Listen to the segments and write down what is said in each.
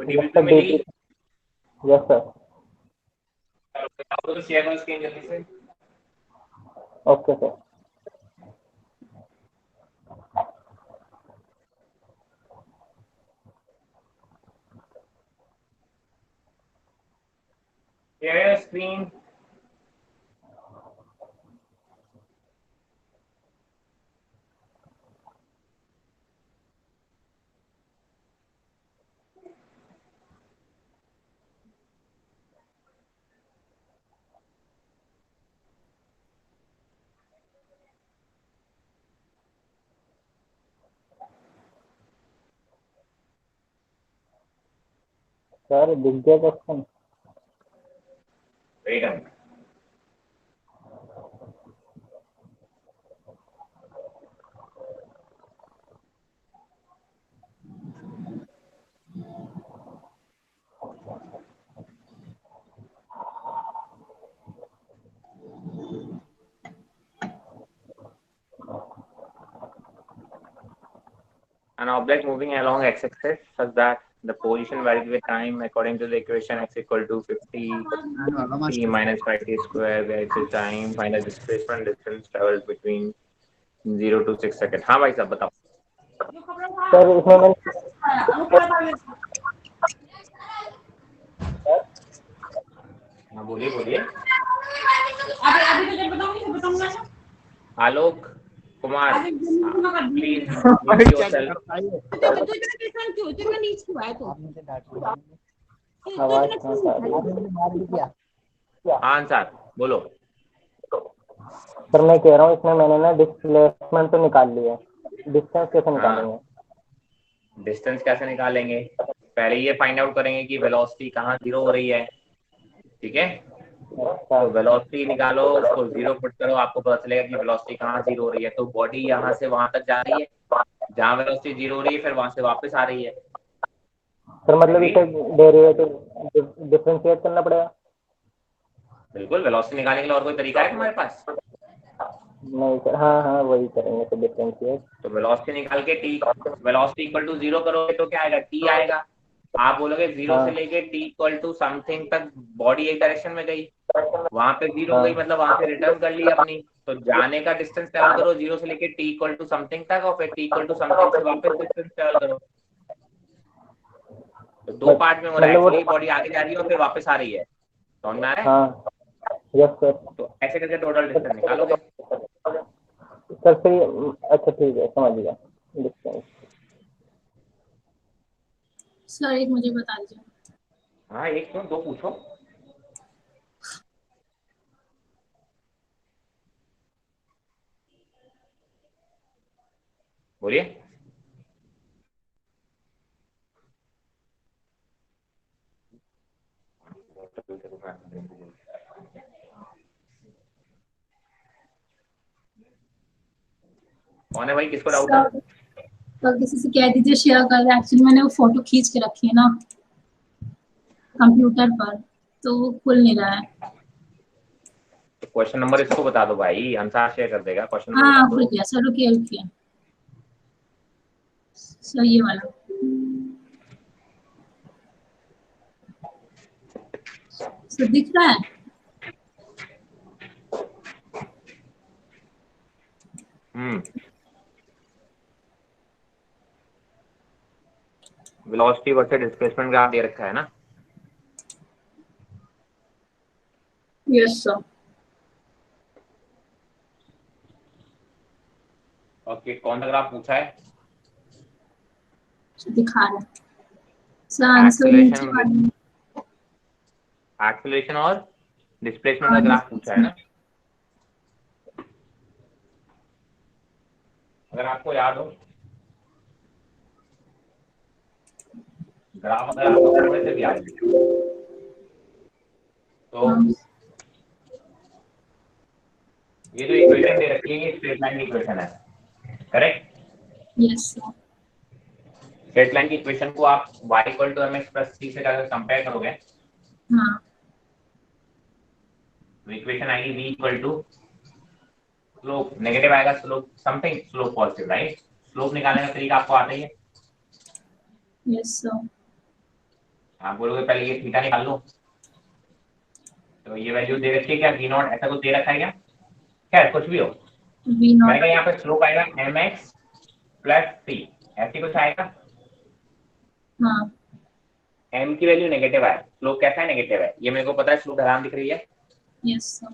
Table पे मिली? Yes sir. तो शेयर करो स्क्रीन जल्दी से। Okay sir. Share screen. Sir दिख गया question? Wait a An object moving along x-axis such that the position varies with time according to the equation x equal to 50 t minus 5t square where x is time. Find the displacement distance traveled between 0 to 6 seconds. हाँ भाई साहब बताओ। Sir इसमें मैंने हाँ बोलिए बोलिए। Alok Kumar please mute yourself. Answer बोलो। सर मैं कह रहा हूँ इसमें मैंने ना डिस्प्लेसमेंट तो निकाल लिया, डिस्टेंस कैसे निकालेंगे? डिस्टेंस कैसे निकालेंगे? पहले ये फाइंड आउट करेंगे कि वेलोसिटी कहाँ जीरो हो रही है, ठीक है? तो वेलोसिटी निकालो, उसको जीरो पुट करो, आपको पता चलेगा कि वेलोसिटी कहाँ जीरो हो रही है। तो बॉडी यहाँ से वहां तक जा रही है, जहाँ वेलोसिटी जीरो हो रही है, फिर वहां से वापस आ रही है। सर मतलब इसे डेरिवेटिव डिफरेंशिएट करना पड़ेगा? बिल्कुल, वेलोसिटी निकालने के लिए और कोई तरीका है तुम्हारे पास? नहीं सर, हाँ वही करेंगे तो डिफरेंशिएट। तो वेलोसिटी निकाल के t velocity equal to zero करोगे तो क्या आएगा? टी आएगा। आप बोलोगे जीरो से लेके टी इक्वल टू समथिंग तक बॉडी एक डायरेक्शन में गई, वहां पे जीरो गई, मतलब वहां से रिटर्न कर ली अपनी। तो जाने का डिस्टेंस ट्रेवल करो जीरो से लेके टी इक्वल टू समथिंग तक, और फिर टी इक्वल टू समथिंग से वापस डिस्टेंस ट्रेवल करो। तो दो पार्ट में हो रहा है, एक बॉडी आगे जा रही है और फिर वापस आ रही है। समझ में आ रहा है? Yes sir. तो ऐसे करके टोटल डिस्टेंस निकालोगे। सर फिर अच्छा ठीक है, समझ गया डिस्टेंस। सर एक मुझे बता दीजिए। हाँ एक क्यों, दो पूछो। बोलिए। कौन है भाई, किसको डाउट है? तो किसी से कह दीजिए शेयर कर दे। एक्चुअली मैंने वो फोटो खींच के रखी है ना कंप्यूटर पर, तो वो खुल नहीं रहा है। तो क्वेश्चन नंबर इसको बता दो भाई, आंसर शेयर कर देगा। क्वेश्चन नंबर हाँ बता खुल दो। गया सर, रुकिए सर, ये वाला सर दिख रहा है? वेलोसिटी वर्सेस डिस्प्लेसमेंट ग्राफ दे रखा है ना? Yes sir. ओके, कौन सा ग्राफ पूछा है? दिखा रहा है सर आंसर नीचे वाला। एक्सेलरेशन और डिस्प्लेसमेंट का ग्राफ पूछा है ना? अगर आपको याद हो ग्राफ, अगर आपको थोड़े से भी याद हो तो ये जो इक्वेशन दे रखी है ये स्ट्रेट लाइन की इक्वेशन है, correct? Yes sir. Straight line की इक्वेशन को आप y equal to mx plus c से अगर कंपेयर करोगे, हाँ तो इक्वेशन आएगी v equal to slope negative आएगा, slope something slope positive, right? Slope निकालने का तरीका आपको आता ही है। Yes sir. आप बोलोगे पहले ये थीटा निकाल लो, तो ये वैल्यू दे रखी है क्या, वी नॉट ऐसा कुछ दे रखा है क्या, खैर कुछ भी हो, वी मैंने नॉट। कहा यहाँ पे स्लोप आएगा mx प्लस सी, ऐसे कुछ आएगा। हाँ m की वैल्यू नेगेटिव है, स्लोप कैसा है, नेगेटिव है, ये मेरे को पता है, स्लोप ढलान दिख रही है, यस सर।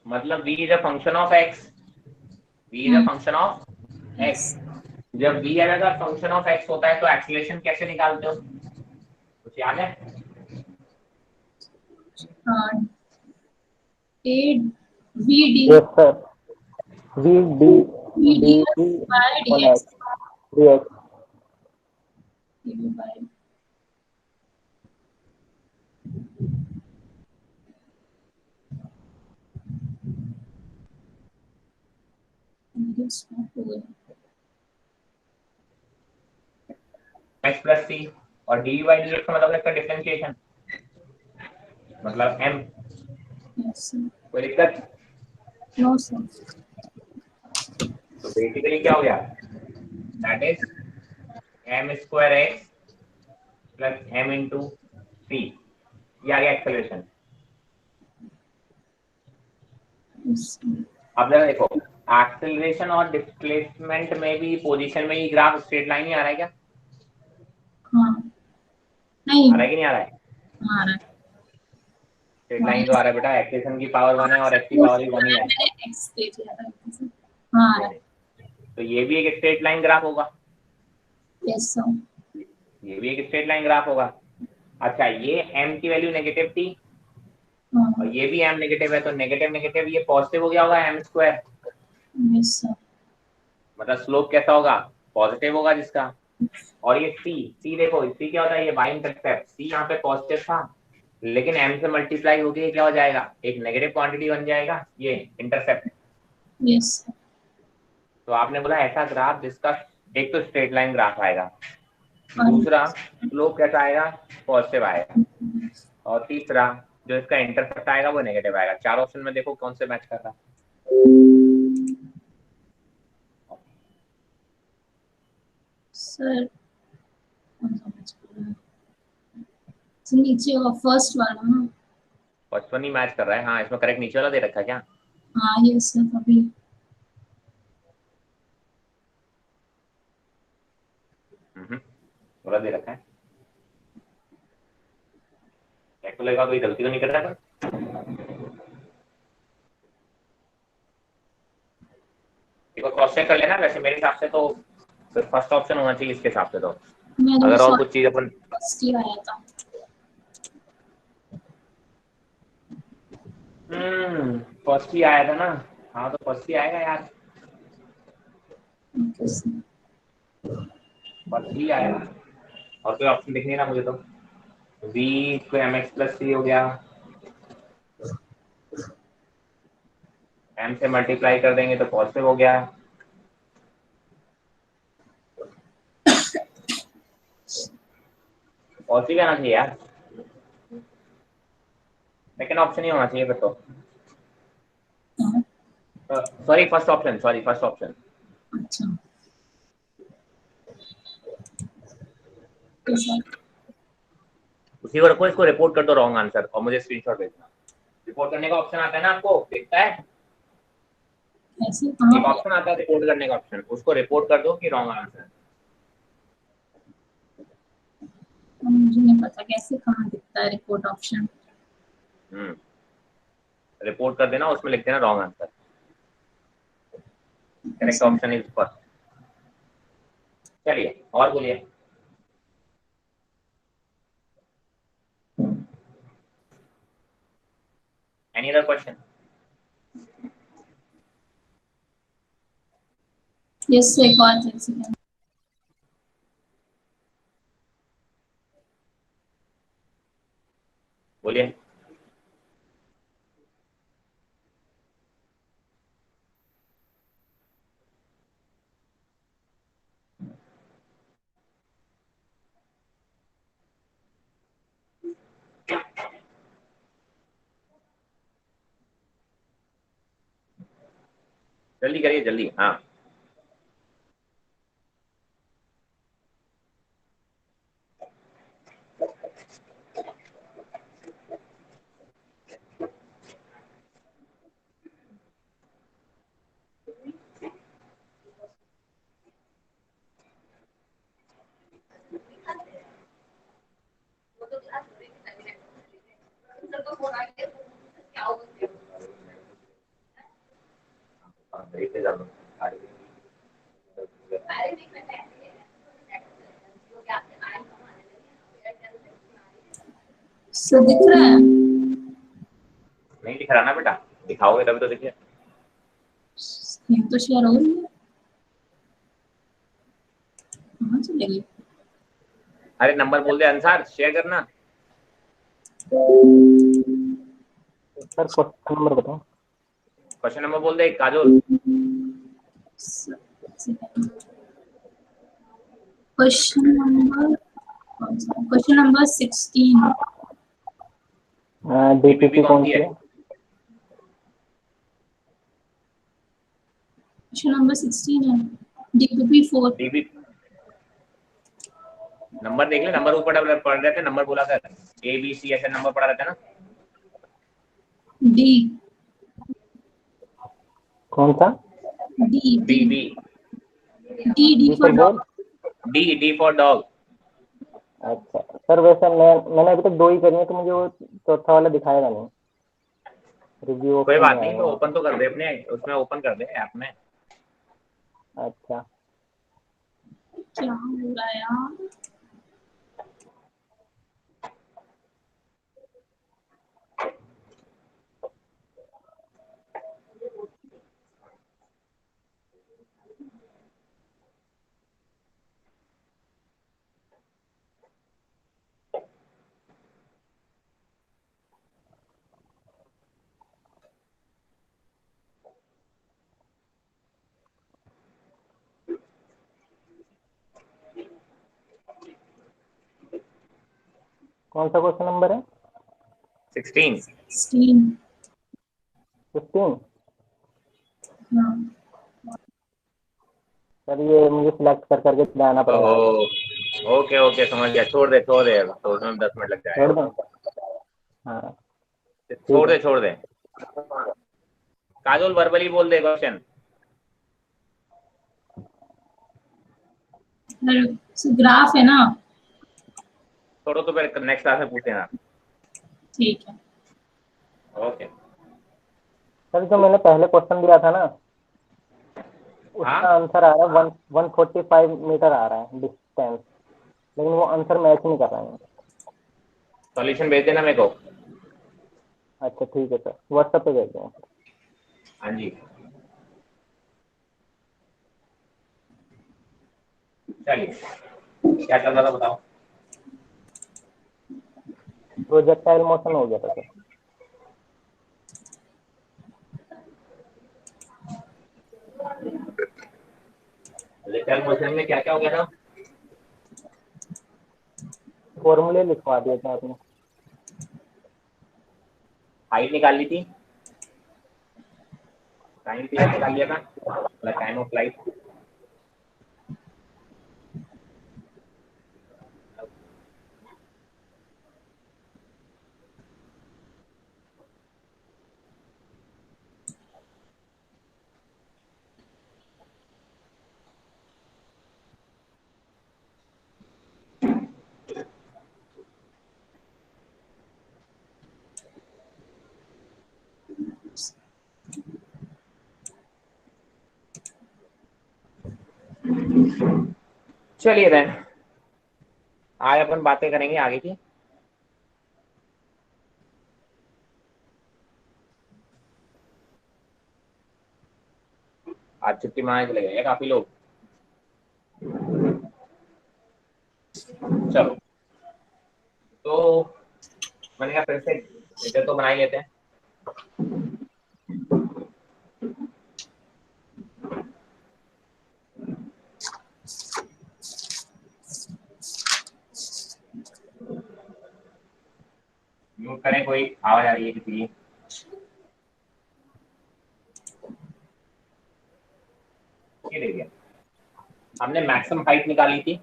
मतलब v is a function of x, v is a function of yes. x। जब v अगर फंक्शन ऑफ x होता है तो एक्सीलरेशन कैसे निकालते हो, कुछ याद है? A v d, yes sir, v d v d d by d on x. X, d x. By x plus c, और डी बाई डी एक्स का मतलब इसका डिफरेंशिएशन, मतलब m। Yes sir. कोई दिक्कत? No sir. तो basically क्या हो गया, that is m square x plus m into c, ये आ गया एक्सेलरेशन। अब जरा देखो, एक्सेलरेशन और डिस्प्लेसमेंट में भी पोजीशन में ही ग्राफ स्ट्रेट लाइन ही आ रहा है क्या, हाँ नहीं, आ रहा है कि नहीं आ रहा है? हाँ आ रहा है। स्ट्रेट हाँ लाइन तो yes, आ रहा है बेटा, एक्सेशन की पावर 1 है और x की वो पावर भी 1 ही है। मैंने एक्स देख लिया था सर। हाँ आ रहा नहीं है। नहीं, तो ये भी एक स्ट्रेट लाइन ग्राफ होगा, यस सर। ये भी एक स्ट्रेट लाइन ग्राफ होगा। अच्छा, ये m की वैल्यू नेगेटिव थी और हाँ ये भी m नेगेटिव है, तो नेगेटिव नेगेटिव ये पॉजिटिव हो गया होगा m स्क्वायर, यस सर। मतलब स्लोप कैसा होगा, पॉजिटिव होगा जिसका। और ये c देखो, c क्या होता है, ये y इंटरसेप्ट, c यहाँ पे पॉजिटिव था लेकिन m से मल्टीप्लाई होके ये क्या हो जाएगा, एक नेगेटिव क्वांटिटी बन जाएगा, ये इंटरसेप्ट। Yes sir. तो आपने बोला ऐसा ग्राफ जिसका एक तो स्ट्रेट लाइन ग्राफ आएगा, और दूसरा स्लोप कैसा आएगा, पॉजिटिव आएगा, और तीसरा जो इसका इंटरसेप्ट आएगा वो नेगेटिव आएगा। चार ऑप्शन में देखो कौन से मैच कर रहा है। सर कौन सा मैच कर रहा है? सर नीचे होगा फर्स्ट वाला ना। फर्स्ट वन ही मैच कर रहा है, हाँ इसमें करेक्ट नीचे वाला दे रखा है क्या? हाँ यस सर अभी। पूरा दे रखा है, कैलकुलेटर का कोई गलती तो नहीं कर रहा है? देखो क्रॉस चेक कर लेना, वैसे मेरे हिसाब से तो फर्स्ट ऑप्शन होना चाहिए इसके हिसाब से, तो मेरे अगर और सॉरी कुछ चीज अपन फर्स्ट ही आया था। फर्स्ट ही आया था ना, हाँ तो फर्स्ट ही आएगा यार, ओके सर। फर्स्ट ही आएगा, और कोई ऑप्शन दिख नहीं रहा मुझे तो। v को mx प्लस सी हो गया, m से मल्टीप्लाई कर देंगे तो पॉजिटिव हो गया, पॉजिटिव आना चाहिए यार, सेकंड ऑप्शन ही होना चाहिए फिर तो, हाँ, sorry first option, sorry first option. अच्छा तो सर उसी को रखो, इसको रिपोर्ट कर दो रॉन्ग आंसर और मुझे स्क्रीनशॉट भेजना। रिपोर्ट करने का ऑप्शन आता है ना, आपको दिखता है, ऐसे कहाँ एक पे? ऑप्शन आता है रिपोर्ट करने का ऑप्शन, उसको रिपोर्ट कर दो कि रॉन्ग आंसर। मुझे नहीं पता कैसे कहाँ दिखता है रिपोर्ट ऑप्शन। रिपोर्ट कर देना, उसमें लिख देना wrong answer, correct sir option is first. चलिए और बोलिए। Any other question? Yes sir एक और सेकंड। बोलिए। जल्दी करिए जल्दी, हाँ। सर दिख रहा है? नहीं दिख रहा ना बेटा, दिखाओगे तभी तो दिखे। स्क्रीन तो शेयर हो रही है, कहाँ चले गई? अरे नंबर बोल दे अंसार, शेयर करना। सर क्वेश्चन नंबर बताओ। क्वेश्चन नंबर बोल दे काजोल। Question number 16। डीपीपी कौन सी है? क्वेश्चन नंबर 16 है, डीपीपी 4। डीपी नंबर देख ले, नंबर ऊपर पढ़ रहे थे, नंबर बोला कर, ABC ऐसे नंबर पढ़ा रहता है ना। डी कौन सा? D B D B D D for dog. D for dog. अच्छा सर, वैसे मैंने अभी तक 2 ही करी है, तो मुझे वो चौथा वाला दिखाएगा नहीं, रिव्यू कोई ऑप्शन बात में नहीं, तो आएगा। ओपन तो कर दे अपने उसमें, ओपन कर दे ऐप में। अच्छा क्या हो रहा है यार? कौन सा क्वेश्चन नंबर है? 16। 16। 15। हाँ सर ये मुझे सिलेक्ट कर करके जाना पड़ेगा आगे। ओहो, ओके ओके समझ गया, छोड़ दे तो उसमें 10 मिनट लग छोड़ जाएगा। दें? हाँ ठीक छोड़ है। दे छोड़ दे। काजोल वर्बली बोल दे क्वेश्चन। सर ग्राफ है ना? छोड़ो तो फिर नेक्स्ट क्लास में पूछते हैं। ठीक है। ओके। सर जो मैंने पहले क्वेश्चन दिया था ना, हाँ उसका आंसर आ रहा है 145 मीटर आ रहा है डिस्टेंस, लेकिन वो आंसर मैच नहीं कर रहा है। सॉल्यूशन भेज देना मेरे को। अच्छा ठीक है सर, व्हाट्सएप पे भेज देंगे। हाँ जी। चलिए, क्या चल रहा था बताओ। प्रोजेक्टाइल मोशन हो गया था सर। लेक्चर क्वेश्चन में क्या क्या हो गया था? फॉर्मूले लिखवा दिए थे आपने। हाइट निकाल ली थी, टाइम पीरियड निकाल लिया था, मतलब टाइम ऑफ फ्लाइट। चलिए देन, आज अपन बातें करेंगे आगे की। आज छुट्टी मनाने चले गए काफी लोग। चलो, तो मैंने कहा फिर से लेक्चर तो बना ही लेते हैं। म्यूट करें, कोई आवाज आ रही है किसी की? ये देखिए, हमने मैक्सिमम हाइट निकाली थी,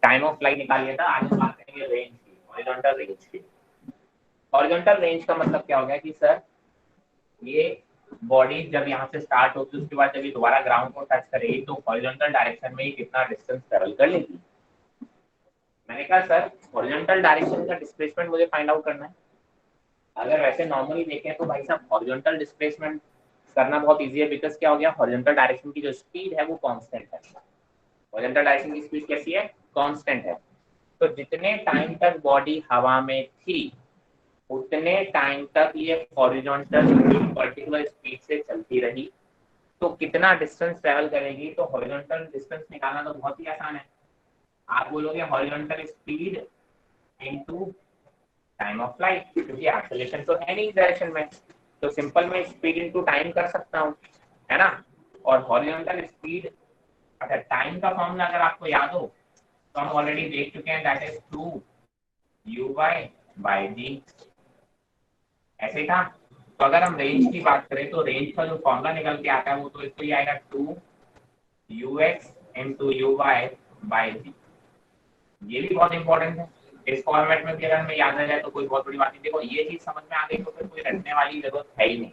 टाइम ऑफ फ्लाइट निकाल लिया था। आज हम बात करेंगे रेंज की, हॉरिजॉन्टल रेंज की। हॉरिजॉन्टल रेंज का मतलब क्या हो गया कि सर ये बॉडी जब यहाँ से स्टार्ट होती है, उसके बाद जब ये दोबारा ग्राउंड को टच करेगी तो हॉरिजॉन्टल डायरेक्शन में ये कितना डिस्टेंस ट्रेवल कर लेगी। मैंने कहा सर हॉरिजॉन्टल डायरेक्शन का डिस्प्लेसमेंट मुझे फाइंड आउट करना है। अगर वैसे नॉर्मली देखें तो भाई साहब हॉरिजॉन्टल डिस्प्लेसमेंट करना बहुत इजी है, बिकॉज क्या हो गया, हॉरिजॉन्टल डायरेक्शन की जो स्पीड है वो कांस्टेंट है। हॉरिजॉन्टल डायरेक्शन की स्पीड कैसी है? कांस्टेंट है। तो जितने टाइम तक बॉडी हवा में थी उतने टाइम तक ये हॉरिजॉन्टल पर्टिकुलर स्पीड से चलती रही तो कितना डिस्टेंस ट्रेवल करेगी। तो हॉरिजॉन्टल डिस्टेंस निकालना तो बहुत ही आसान है। आप बोलोगे horizontal speed into time of flight, क्योंकि एक्सेलरेशन तो है नहीं डायरेक्शन में, तो सिंपल मैं स्पीड इनटू टाइम कर सकता हूँ, है ना। और हॉरिजॉन्टल स्पीड, अच्छा टाइम का फॉर्मूला अगर आपको याद हो तो हम ऑलरेडी देख चुके हैं, दैट इज 2u/d, ऐसे ही था। तो अगर हम रेंज की बात करें तो रेंज का जो फॉर्मूला निकल के आता है वो तो इसको ही आएगा 2ux into uy/d। ये भी बहुत इंपॉर्टेंट है। इस फॉर्मेट में भी अगर हमें याद आ जाए तो कोई बहुत बड़ी बात नहीं। देखो ये चीज समझ में आ गई तो फिर कोई रटने वाली जरूरत है ही नहीं।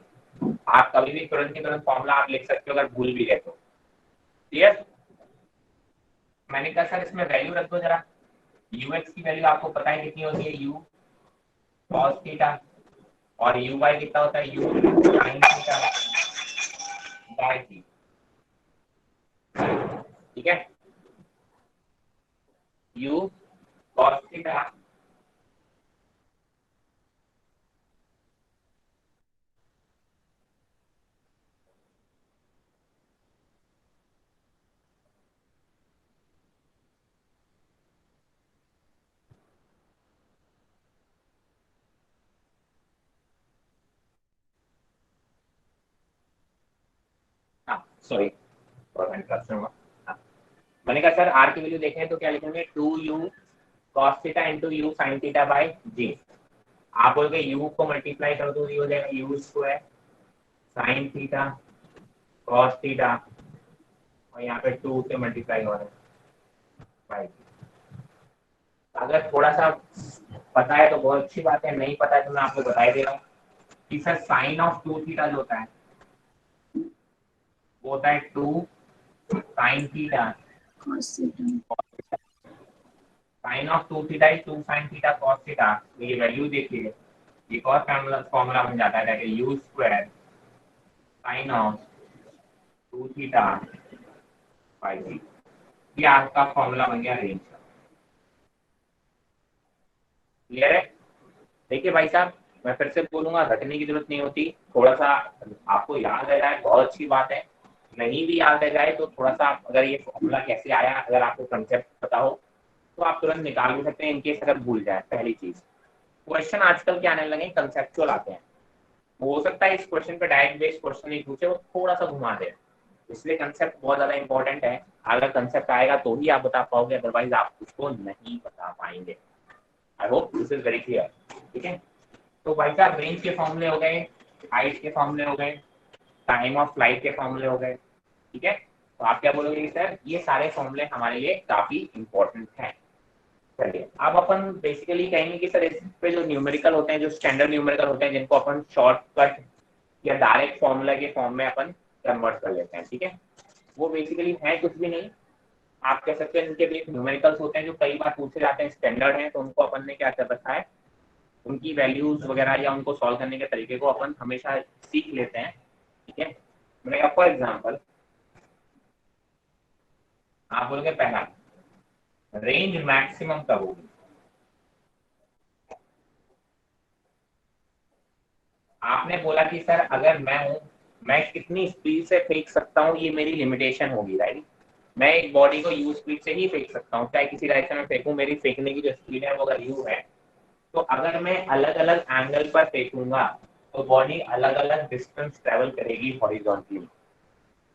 आप कभी भी तुरंत के तुरंत फॉर्मूला आप लिख सकते हो अगर भूल भी गए तो। क्लियर। मैंने कहा सर इसमें वैल्यू रख दो जरा। ux की वैल्यू आपको पता है कितनी होती है, u cos थीटा, और uy कितना होता है, u sin theta by theta. ठीक है, u cos थीटा सॉरी मैंने कहा सर आर की वैल्यू देखें तो क्या लिखेंगे, 2u cos theta into u sine theta by g. आप बोलोगे u को मल्टीप्लाई कर दो, ये हो जाएगा u square sign theta cos theta, और यहाँ पे 2 से मल्टीप्लाई हो रहा है बाई। अगर थोड़ा सा पता है तो बहुत अच्छी बात है, नहीं पता है तो मैं आपको बता ही दे रहा हूँ कि सर साइन ऑफ 2 थीटा जो होता है वो होता है 2 sine theta, cos theta sine of 2 theta is 2 sine theta cos theta. तो ये वैल्यू देखिए, एक और फॉर्मूला बन जाता है, that is you square sine of 2 theta by theta. ये आपका फॉर्मूला बन गया रेंज का। क्लियर है। देखिए भाई साहब, मैं फिर से बोलूंगा, रटने की जरूरत नहीं होती। थोड़ा सा आपको याद रह जाए बहुत अच्छी बात है, नहीं भी याद रह जाए तो थोड़ा सा अगर ये फॉर्मूला कैसे आया अगर आपको कंसेप्ट पता हो तो आप तुरंत निकाल भी सकते हैं, इनकेस अगर भूल जाए। पहली चीज, क्वेश्चन आजकल क्या आने लगे, कंसेप्चुअल आते हैं। हो सकता है इस क्वेश्चन पे डायरेक्ट बेस्ड क्वेश्चन नहीं पूछे, वो थोड़ा सा घुमा दे, इसलिए कंसेप्ट बहुत ज्यादा इंपॉर्टेंट है। अगर कंसेप्ट आएगा तो ही आप बता पाओगे, अदरवाइज आप उसको नहीं बता पाएंगे। आई hope this is very clear. ठीक है, तो भाई साहब रेंज के फॉर्मूले हो गए, हाइट के फॉर्मूले हो गए, टाइम ऑफ फ्लाइट के फॉर्मूले हो गए। ठीक है, तो आप क्या बोलोगे सर, ये सारे फॉर्मूले हमारे लिए काफी इंपॉर्टेंट हैं। चलिए अब अपन बेसिकली कहेंगे कि सर इस पे जो न्यूमेरिकल होते हैं, जो स्टैंडर्ड न्यूमेरिकल होते हैं, जिनको अपन शॉर्टकट या डायरेक्ट फॉर्मूला के फॉर्म में अपन कन्वर्ट कर लेते हैं। ठीक है, वो बेसिकली है कुछ भी नहीं, आप कह सकते हैं इनके भी न्यूमेरिकल्स होते हैं जो कई बार पूछे जाते हैं, स्टैंडर्ड हैं, तो उनको अपन ने क्या कर रखा है, उनकी वैल्यूज वगैरह या उनको सॉल्व करने के तरीके को अपन हमेशा सीख लेते हैं। ठीक है, मैं फॉर एग्जांपल आप बोलोगे पहला, रेंज मैक्सिमम कब होगी। आपने बोला कि सर अगर मैं हूं, मैं कितनी स्पीड से फेंक सकता हूँ, ये मेरी लिमिटेशन होगी, राइट। मैं एक बॉडी को यू स्पीड से ही फेंक सकता हूँ, चाहे किसी डायरेक्शन में फेंकूं, मेरी फेंकने की जो स्पीड है वो अगर यू है, तो अगर मैं अलग अलग एंगल पर फेंकूंगा तो बॉडी अलग अलग डिस्टेंस ट्रेवल करेगी हॉरिजॉन्टली।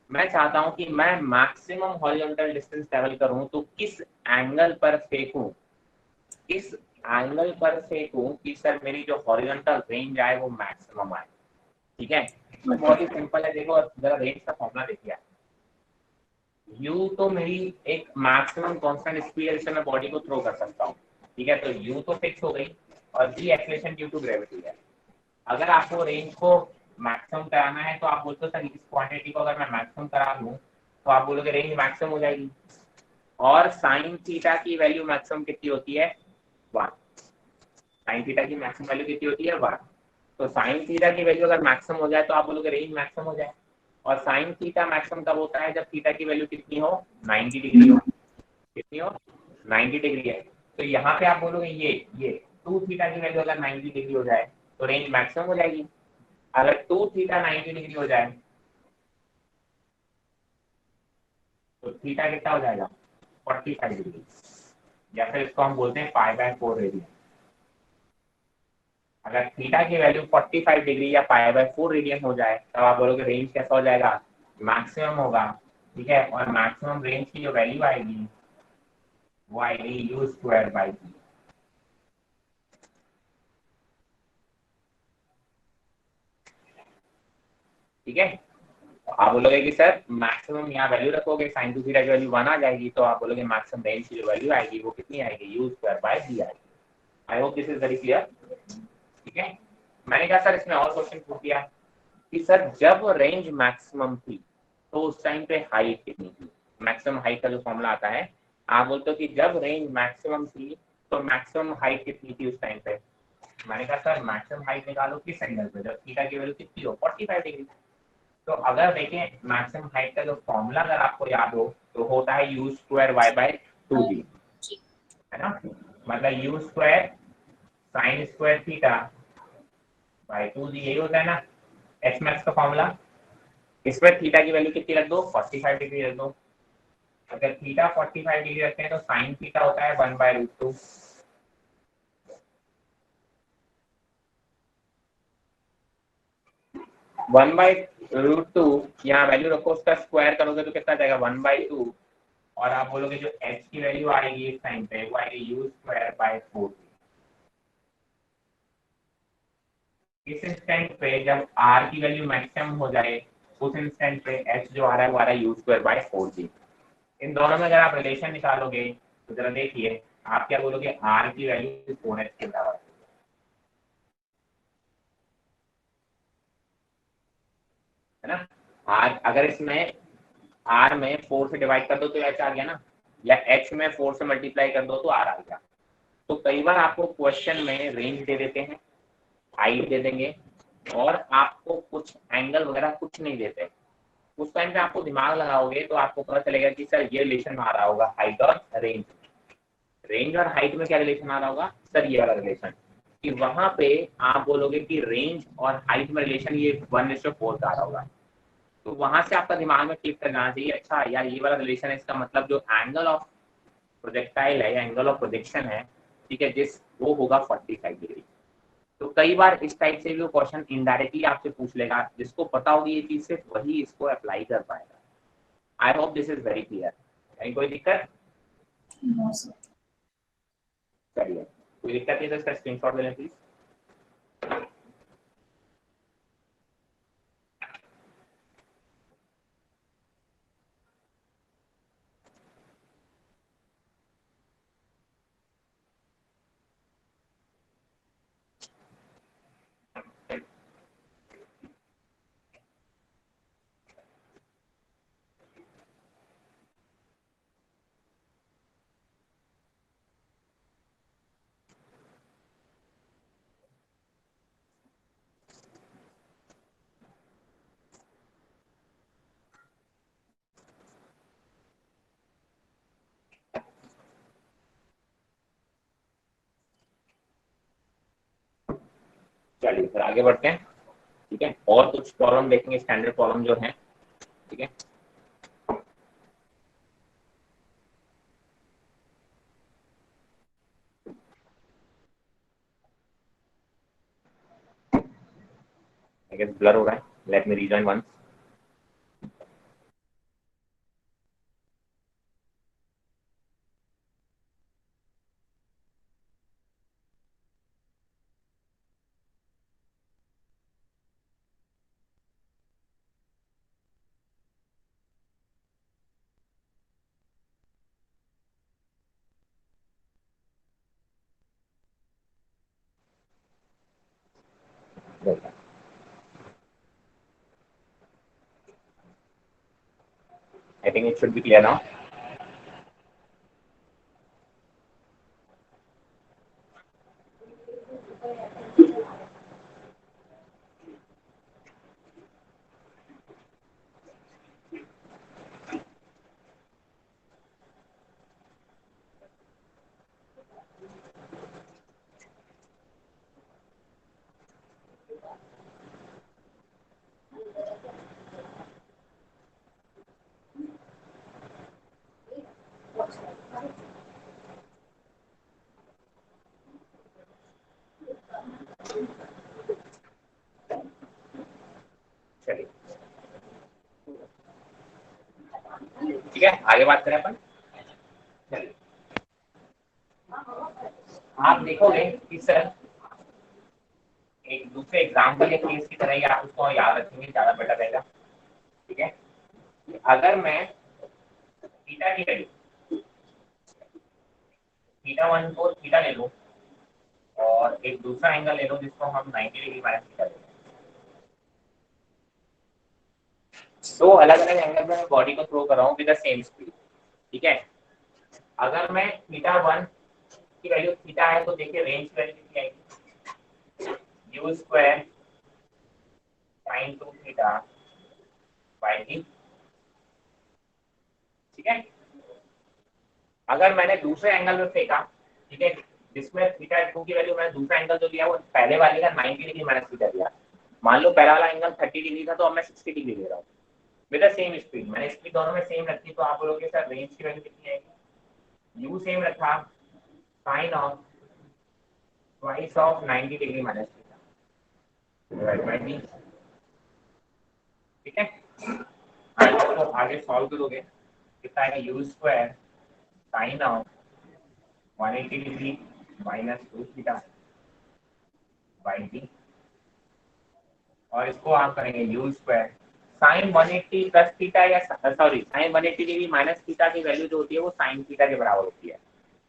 मैं चाहता हूं कि मैं मैक्सिमम हॉरिजॉन्टल डिस्टेंस ट्रेवल करूं, तो किस एंगल पर फेंकूं, इस एंगल पर फेंकूं कि सर मेरी जो हॉरिजॉन्टल रेंज आए वो मैक्सिमम आए। ठीक है, तो बहुत ही सिंपल है, देखो जरा रेंज का फॉर्मूला देखिए। यू तो मेरी एक मैक्सिमम कांस्टेंट स्पीड से मैं बॉडी को थ्रो कर सकता हूँ। ठीक है, तो यू तो फिक्स हो गई, और जी एक्सेलरेशन ड्यू टू ग्रेविटी है। अगर आपको रेंज को मैक्सिमम कराना है तो आप बोलते हो सर इस क्वांटिटी को अगर मैं मैक्सिमम करा लूँ तो आप बोलोगे रेंज मैक्सिमम हो जाएगी। और साइन थीटा की वैल्यू मैक्सिमम कितनी होती है, 1। साइन थीटा की मैक्सिमम वैल्यू कितनी होती है, 1। तो साइन थीटा की वैल्यू अगर मैक्सिमम हो जाए तो आप बोलोगे रेंज मैक्सिमम हो जाए। और साइन थीटा मैक्सिमम कब होता है, जब थीटा की वैल्यू कितनी हो, 90 डिग्री हो। कितनी हो, 90 डिग्री है। तो यहाँ पे आप बोलोगे ये 2 थीटा की वैल्यू अगर 90 डिग्री हो जाए तो रेंज मैक्सिमम हो जाएगी। अगर 2 थीटा 90 डिग्री हो जाए तो थीटा कितना हो जाएगा 45 डिग्री, या फिर इसको हम बोलते हैं π/4 रेडियन। अगर थीटा की वैल्यू 45 डिग्री या π/4 रेडियन हो जाए तब आप बोलोगे रेंज कैसा हो जाएगा, मैक्सिमम होगा। ठीक है, और मैक्सिमम रेंज की जो वैल्यू आएगी वो आएगी u²/g। ठीक है, तो आप बोलोगे कि सर मैक्सिमम यहाँ वैल्यू रखोगे sin 2 थीटा की वैल्यू 1 आ जाएगी, तो आप बोलोगे मैक्सिमम रेंज की जो वैल्यू आएगी वो कितनी आएगी, u²/g आएगी। आई hope this is very clear. ठीक है, मैंने कहा सर इसमें और क्वेश्चन पूछ दिया कि सर जब रेंज मैक्सिमम थी तो उस टाइम पे हाइट कितनी थी। मैक्सिमम हाइट का जो फॉर्मूला आता है, आप बोलते हो कि जब रेंज मैक्सिमम थी तो मैक्सिमम हाइट कितनी थी उस टाइम पे। मैंने कहा सर मैक्सिमम हाइट निकालो किस एंगल पे, जब थीटा की वैल्यू कितनी हो 45 डिग्री। तो अगर देखें मैक्सिमम हाइट का जो फॉर्मूला अगर आपको याद हो तो होता है u²y/2g, है ना। मतलब u² sin² θ/2g यही होता है ना एच मैक्स का फॉर्मूला। इसमें थीटा की वैल्यू कितनी रख दो 45 डिग्री रख दो। अगर थीटा 45 डिग्री रखते हैं तो साइन थीटा होता है 1/√2। 1/√2 यहाँ वैल्यू रखो, उसका स्क्वायर करोगे तो कितना जाएगा 1/2, और आप बोलोगे जो h की वैल्यू आएगी इस टाइम पे वो आएगी u²/4। इस इंस्टेंट पे जब r की वैल्यू मैक्सिमम हो जाए उस इंस्टेंट पे h जो आ रहा है वो आ रहा है u²/4g। इन दोनों में अगर आप रिलेशन निकालोगे तो जरा देखिए आप क्या बोलोगे, r की वैल्यू 4h के बराबर है ना। r अगर इसमें r में 4 से डिवाइड कर दो तो h आ गया ना, या h में 4 से मल्टीप्लाई कर दो तो r आ गया। तो कई बार आपको क्वेश्चन में रेंज दे देते हैं, हाइट दे देंगे, और आपको कुछ एंगल वगैरह कुछ नहीं देते। उस टाइम पे आपको दिमाग लगाओगे तो आपको पता चलेगा कि सर ये रिलेशन आ रहा होगा हाइट और रेंज। रेंज और हाइट में क्या रिलेशन आ रहा होगा सर, ये वाला रिलेशन, कि वहां पे आप बोलोगे कि रेंज और हाइट में रिलेशन ये 1:4 का आ रहा होगा। तो वहां से आपका दिमाग में क्लिक कर जाना चाहिए, अच्छा यार ये वाला रिलेशन है, इसका मतलब जो एंगल ऑफ प्रोजेक्टाइल है या एंगल ऑफ प्रोजेक्शन है, ठीक है, जिस वो होगा 45 डिग्री। तो कई बार इस टाइप से भी वो क्वेश्चन इनडायरेक्टली आपसे पूछ लेगा, जिसको पता होगी ये चीज सिर्फ वही इसको अप्लाई कर पाएगा। I hope this is very clear. कहीं कोई दिक्कत? No sir. चलिए, कोई दिक्कत नहीं तो इसका स्क्रीनशॉट ले लें प्लीज। चलिए फिर आगे बढ़ते हैं। ठीक है, और कुछ प्रॉब्लम देखेंगे, स्टैंडर्ड प्रॉब्लम जो है। ठीक है, आई गेस ब्लर हो रहा है, let me rejoin once. I think it should be clear now. चलिए ठीक है, आगे बात करें अपन। चलिए आप देखोगे कि सर एक दूसरे एग्जाम्पल या केस की तरह ही आप उसको याद रखेंगे, ज्यादा बेटर रहेगा। ठीक है, अगर मैं थीटा की वैल्यू थीटा 1 को थीटा ले लूं और एक दूसरा एंगल ले लूं जिसको हम 90 डिग्री माइनस थीटा ले लें, दो अलग अलग एंगल में मैं बॉडी को थ्रो कर रहा हूँ विद द सेम स्पीड। ठीक है, अगर मैं थीटा 1 की वैल्यू थीटा है तो देखिए रेंज की वैल्यू कितनी आएगी, you square sine 2 theta by D. ठीक है, अगर मैंने दूसरे एंगल में फेंका, ठीक है, जिसमें थीटा 2 की वैल्यू मैंने दूसरा एंगल जो लिया वो पहले वाले का 90 डिग्री माइनस थीटा लिया, मान लो पहला वाला एंगल 30 डिग्री था तो अब मैं 60 डिग्री ले रहा हूँ विद द सेम स्पीड। मैंने स्पीड दोनों में सेम रखी तो आप बोलोगे सर रेंज की वैल्यू कितनी आएगी, यू सेम रखा sine of twice of 90 degree minus theta divide by d. ठीक है, तो आगे सॉल्व करोगे कितना आएगा, u square sine of 180 degree minus 2 theta by d, और इसको आप करेंगे u square sine 180 plus theta या sorry sine 180 degree minus theta की वैल्यू जो होती है वो साइन थीटा के बराबर होती है।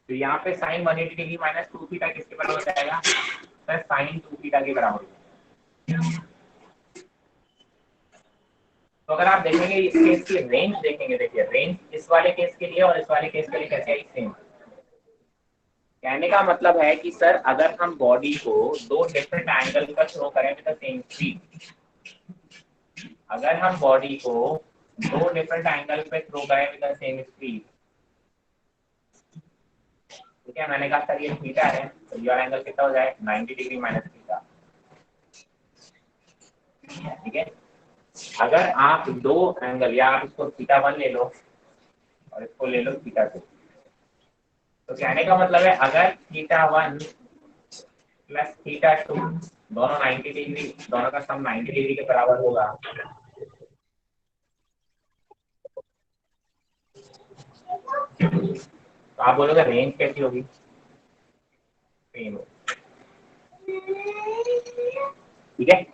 तो यहाँ पे साइन 180 डिग्री माइनस 2 थीटा किसके बराबर हो जाएगा, सर साइन 2 थीटा के बराबर हो जाएगा। तो अगर आप देखेंगे इस केस की रेंज देखेंगे, देखिए रेंज इस वाले केस के लिए और इस वाले केस के लिए कैसे आई, सेम। कहने का मतलब है कि सर अगर हम बॉडी को दो डिफरेंट एंगल पर थ्रो करें विद द सेम स्पीड, अगर हम बॉडी को दो डिफरेंट एंगल पे थ्रो करें विद द सेम स्पीड, ठीक है, मैंने कहा सर ये थीटा है तो ये एंगल कितना हो जाए 90 डिग्री माइनस थीटा। ठीक है, अगर आप दो एंगल या आप इसको थीटा 1 ले लो और इसको ले लो थीटा 2, तो कहने का मतलब है अगर थीटा 1 प्लस थीटा 2 दोनों 90 डिग्री, दोनों का सम 90 डिग्री के बराबर होगा, तो आप बोलोगे रेंज कैसी होगी, सेम होगी। ठीक है,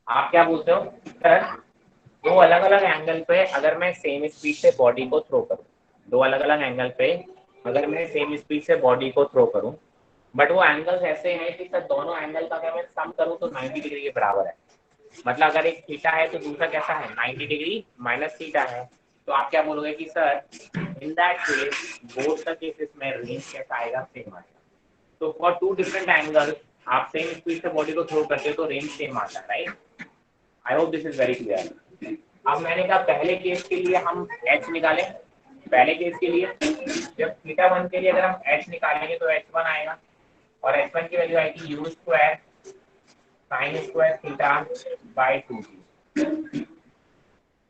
आप क्या बोलते हो सर, दो अलग अलग एंगल पे अगर मैं सेम स्पीड से बॉडी को थ्रो करूं, दो अलग अलग एंगल पे अगर मैं सेम स्पीड से बॉडी को थ्रो करूं, बट वो एंगल्स ऐसे हैं कि सर दोनों एंगल का अगर मैं सम करूं तो 90 डिग्री के बराबर है। मतलब अगर एक थीटा है तो दूसरा कैसा है 90 डिग्री माइनस थीटा है, तो आप क्या बोलोगे कि sir in that case both the cases में रेंज कैसा आएगा, सेम आएगा। तो फॉर टू डिफरेंट एंगल आप सेम स्पीड से बॉडी को थ्रो करते हो तो रेंज सेम आता है, right. I hope this is very clear. अब मैंने कहा पहले केस के लिए हम h निकालें, पहले केस के लिए जब थीटा 1 के लिए अगर हम h निकालेंगे तो h1 आएगा और h1 की वैल्यू आएगी you square sine square theta by 2।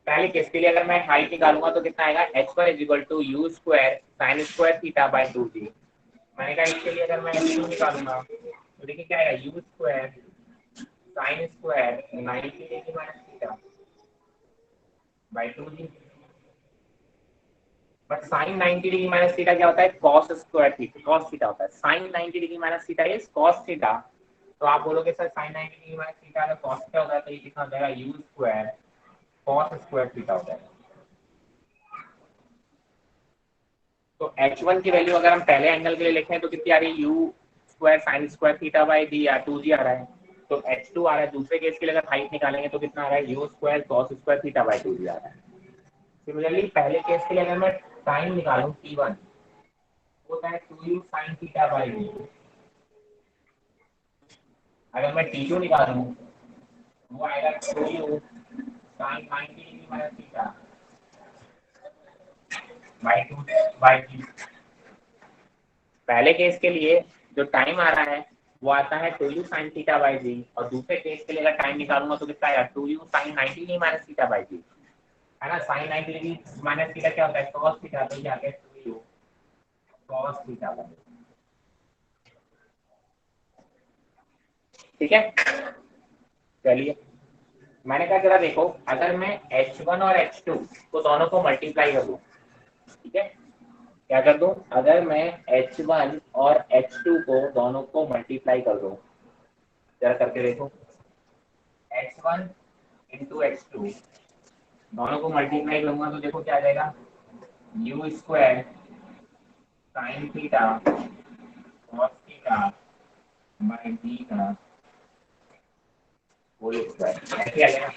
पहले केस के लिए अगर मैं हाइट निकालूंगा तो कितना आएगा, h1 is equal to u square sine square theta by 2g। मैंने कहा इसके लिए अगर मैं h2 निकालूंगा तो देखिए क्या आएगा, u square sine square 90 degree minus theta by 2g। But sine 90 degree minus theta क्या होता है, cos square theta, cos theta होता है। Sine 90 degree minus theta is cos theta. तो आप बोलोगे sir sine 90 degree minus theta अगर cos theta होता है तो ये कितना हो जाएगा, u square cos square theta हो जाएगा। तो h1 की वैल्यू अगर हम पहले एंगल के लिए लिखें तो कितनी आ रही है, u square sine square theta by D या 2g आ रहा है। तो h2 आ रहा है, दूसरे केस के लिए अगर हाइट निकालेंगे तो कितना आ रहा है, u square cos square theta by 2g आ रहा है। सिमिलरली पहले केस के लिए अगर मैं साइन निकालूं t1 होता है 2u sin theta by D, अगर मैं t2 निकालूं वो आएगा 2u sin 90 degree minus theta by 2 by D. पहले केस के लिए जो टाइम आ रहा है वो आता है 2u sin theta by d, और दूसरे केस के लिए अगर टाइम निकालूंगा तो कितना आएगा, 2u sin 90 degree minus theta by D, है ना। sin 90 डिग्री माइनस थीटा क्या होता है, cos थीटा, तो ये आ गया 2u cos थीटा बाई। ठीक है, चलिए मैंने कहा जरा देखो, अगर मैं H1 और H2 को दोनों को मल्टीप्लाई कर दूं, ठीक है, क्या कर दूं, अगर मैं H1 और H2 को दोनों को मल्टीप्लाई कर दूं, जरा करके देखो, H1 इंटू H2 दोनों को मल्टीप्लाई करूंगा तो देखो क्या आ जाएगा, u square sign theta cos theta by D का होल स्क्वायर, ऐसे आ जाएगा।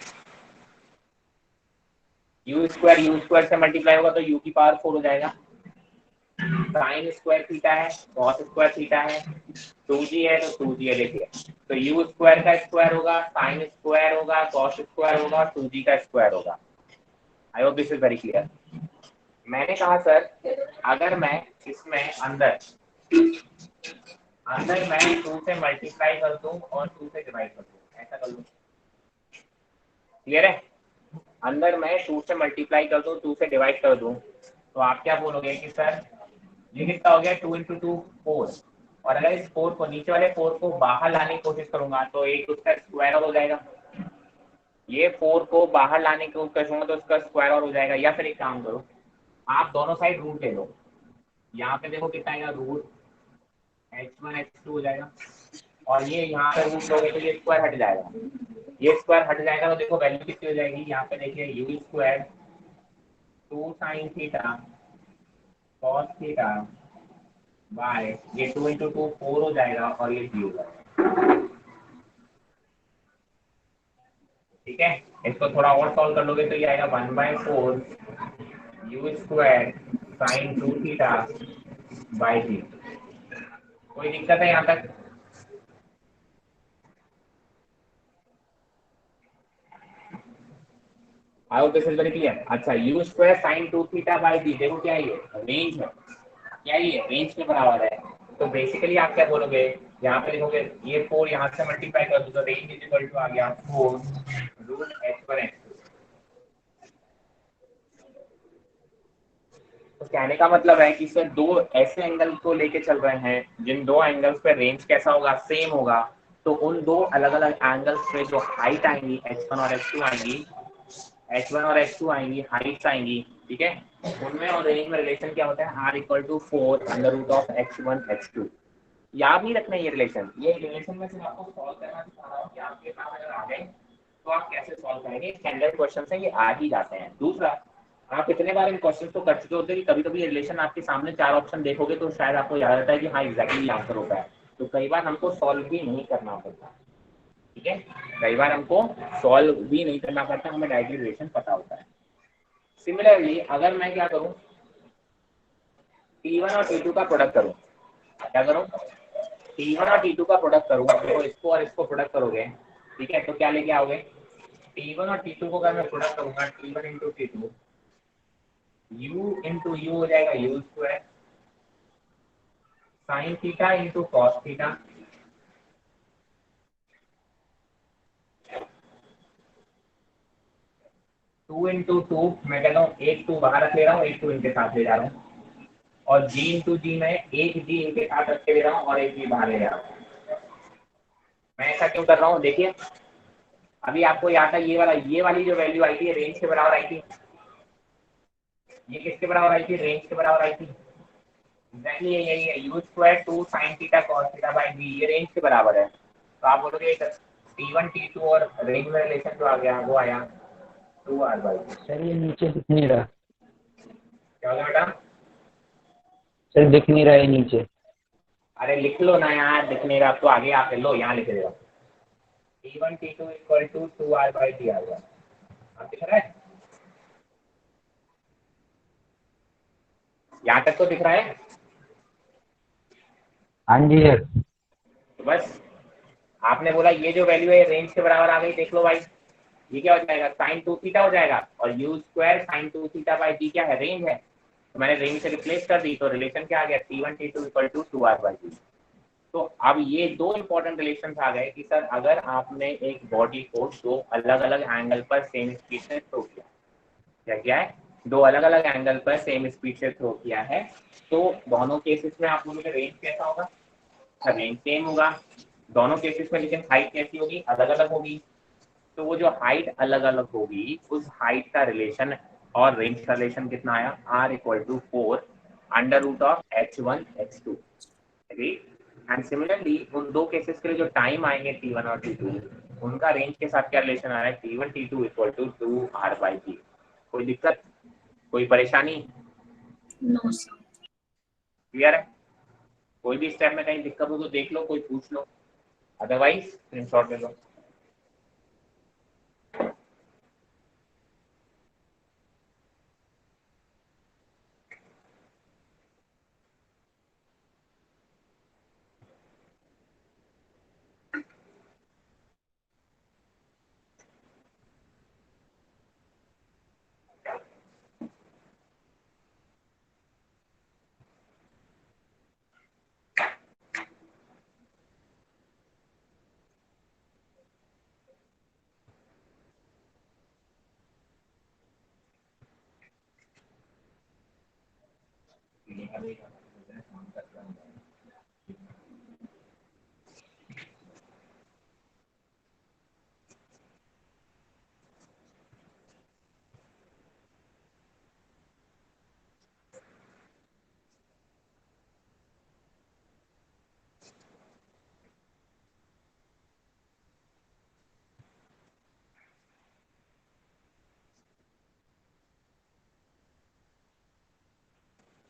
यू स्क्वायर से मल्टीप्लाई होगा तो यू की पावर 4 हो जाएगा, साइन स्क्वायर थीटा है, कॉस स्क्वायर थीटा है, 2g है तो 2g है, देखिए तो यू स्क्वायर का स्क्वायर होगा, साइन स्क्वायर होगा, कॉस स्क्वायर होगा, 2g का स्क्वायर होगा। आई hope this is very clear. मैंने कहा सर अगर मैं इसमें अंदर मैं 2 से मल्टीप्लाई कर दूं और 2 से डिवाइड कर दूं, ऐसा कर लूं, क्लियर है, अंदर मैं 2 से मल्टीप्लाई कर दूं 2 से डिवाइड कर दूं, तो आप क्या बोलोगे कि सर ये कितना हो गया, 2 इंटू 2 4, और अगर इस 4 को नीचे वाले 4 को बाहर लाने की कोशिश करूंगा तो एक उसका स्क्वायर और हो जाएगा, ये 4 को बाहर लाने की कोशिश करूंगा तो उसका स्क्वायर और हो जाएगा, या फिर एक काम करो आप दोनों साइड रूट ले लो, यहाँ पे देखो कितना आएगा, रूट H1 H2 हो जाएगा, और ये यहाँ पे रूट लोगे तो ये स्क्वायर हट जाएगा, ये स्क्वायर हट जाएगा तो देखो वैल्यू कितनी हो जाएगी, यहाँ पे देखिए you square 2 sine theta cos theta by ये 2 इंटू 2 4 हो जाएगा और ये 3 हो जाएगा, ठीक है। इसको थोड़ा और सॉल्व कर लोगे तो ये आएगा 1/4 u square sine 2 theta by 3। कोई दिक्कत है यहाँ तक? I hope this is very clear. अच्छा, u square sine 2 theta by 3 देखो क्या है, ये रेंज है, क्या ये रेंज के बराबर है, तो बेसिकली आप क्या बोलोगे, यहाँ पे देखोगे ये 4 यहाँ से मल्टीप्लाई कर दो तो रेंज इज इक्वल टू आ गया 4 रूट H1 H2। तो कहने का मतलब है कि सर दो ऐसे एंगल को लेके चल रहे हैं जिन दो एंगल्स पे रेंज कैसा होगा, सेम होगा, तो उन दो अलग अलग एंगल्स पे जो हाइट आएंगी H1 और H2 आएंगी, H1 और H2 आएंगी, हाइट्स आएंगी, ठीक है, उनमें और रेंज में रिलेशन क्या होता है, R equal to 4 under root of H1 H2। याद नहीं रखना ये रिलेशन में सिर्फ आपको सॉल्व करना सिखा रहा हूँ कि आपके पास अगर आ गए तो आप कैसे सॉल्व करेंगे, स्टैंडर्ड क्वेश्चन है ये आ ही जाते हैं। दूसरा, आप इतने बार इन क्वेश्चन को कर चुके होते हैं कि कभी कभी रिलेशन आपके सामने 4 ऑप्शन देखोगे तो शायद आपको याद आता है कि हाँ एग्जैक्टली आंसर होता है, तो कई बार हमको सॉल्व भी नहीं करना पड़ता, ठीक है, कई बार हमको सॉल्व भी नहीं करना पड़ता, हमें डायरेक्टली रिलेशन पता होता है। सिमिलरली अगर मैं क्या करूं, T1 और T2 का प्रोडक्ट करूं, क्या करूं, T1 और T2 का प्रोडक्ट करूं, तो इसको और इसको प्रोडक्ट करोगे, ठीक है, तो क्या लेके आओगे, T1 और T2 को अगर मैं प्रोडक्ट करूंगा T1 into T2, U into you हो जाएगा u square sine theta into cos theta, two into two मैं कहता हूँ एक 2 बाहर रख ले रहा हूँ, एक 2 इनके साथ ले जा रहा हूँ, और जी इंटू जी में एक जी इनके साथ रख के ले रहा हूँ और एक जी बाहर ले जा रहा हूँ। मैं ऐसा क्यों कर रहा हूँ, देखिए अभी आपको याद है ये वाली जो वैल्यू आई थी रेंज के बराबर आई थी, ये किसके बराबर आई थी, रेंज के बराबर आई थी, एग्जैक्टली यही है, u square 2 sine theta cos theta by b, ये रेंज के बराबर है, तो आप बोलोगे T1 T2 और रेंज में रिलेशन जो आ गया वो आया 2R/2। सर ये नीचे दिख नहीं रहा, क्या होगा बेटा, सर दिख नहीं रहा है नीचे। अरे लिख लो ना यार, दिख नहीं रहा तो आगे आप लो, यहाँ लिख देगा T1 T2 equal to 2R/3 आ गया, आप दिख रहा है, यहाँ तक तो दिख रहा है। हाँ जी सर। तो बस आपने बोला ये जो वैल्यू है रेंज के बराबर आ गई, देख लो भाई ये क्या हो जाएगा, साइन 2 थीटा हो जाएगा, और you square sine 2 theta by D क्या है, रेंज है, तो मैंने रेंज से रिप्लेस कर दी, तो रिलेशन क्या आ गया, T1 T2 equal to 2R/3। तो अब ये दो इंपॉर्टेंट रिलेशन आ गए कि सर अगर आपने एक बॉडी को दो अलग अलग एंगल पर सेम स्पीड से थ्रो किया, क्या है, दो अलग अलग एंगल पर सेम स्पीड से थ्रो किया है, तो दोनों केसेस में आप बोलोगे रेंज कैसा होगा, रेंज सेम होगा, दोनों केसेस में, लेकिन हाइट कैसी होगी, अलग अलग होगी। तो वो जो हाइट अलग अलग होगी, उस हाइट का रिलेशन और रेंज का रिलेशन कितना आया, r = 4 √h1 h2। And similarly उन दो केसेस के लिए जो टाइम आएंगे t1 और t2, उनका रेंज के साथ क्या रिलेशन आ रहा है, t1 t2 = 2r/t। कोई दिक्कत, कोई परेशानी? No sir. क्लियर है? कोई भी स्टेप में कहीं दिक्कत हो तो देख लो, कोई पूछ लो, अदरवाइज स्क्रीनशॉट ले लो।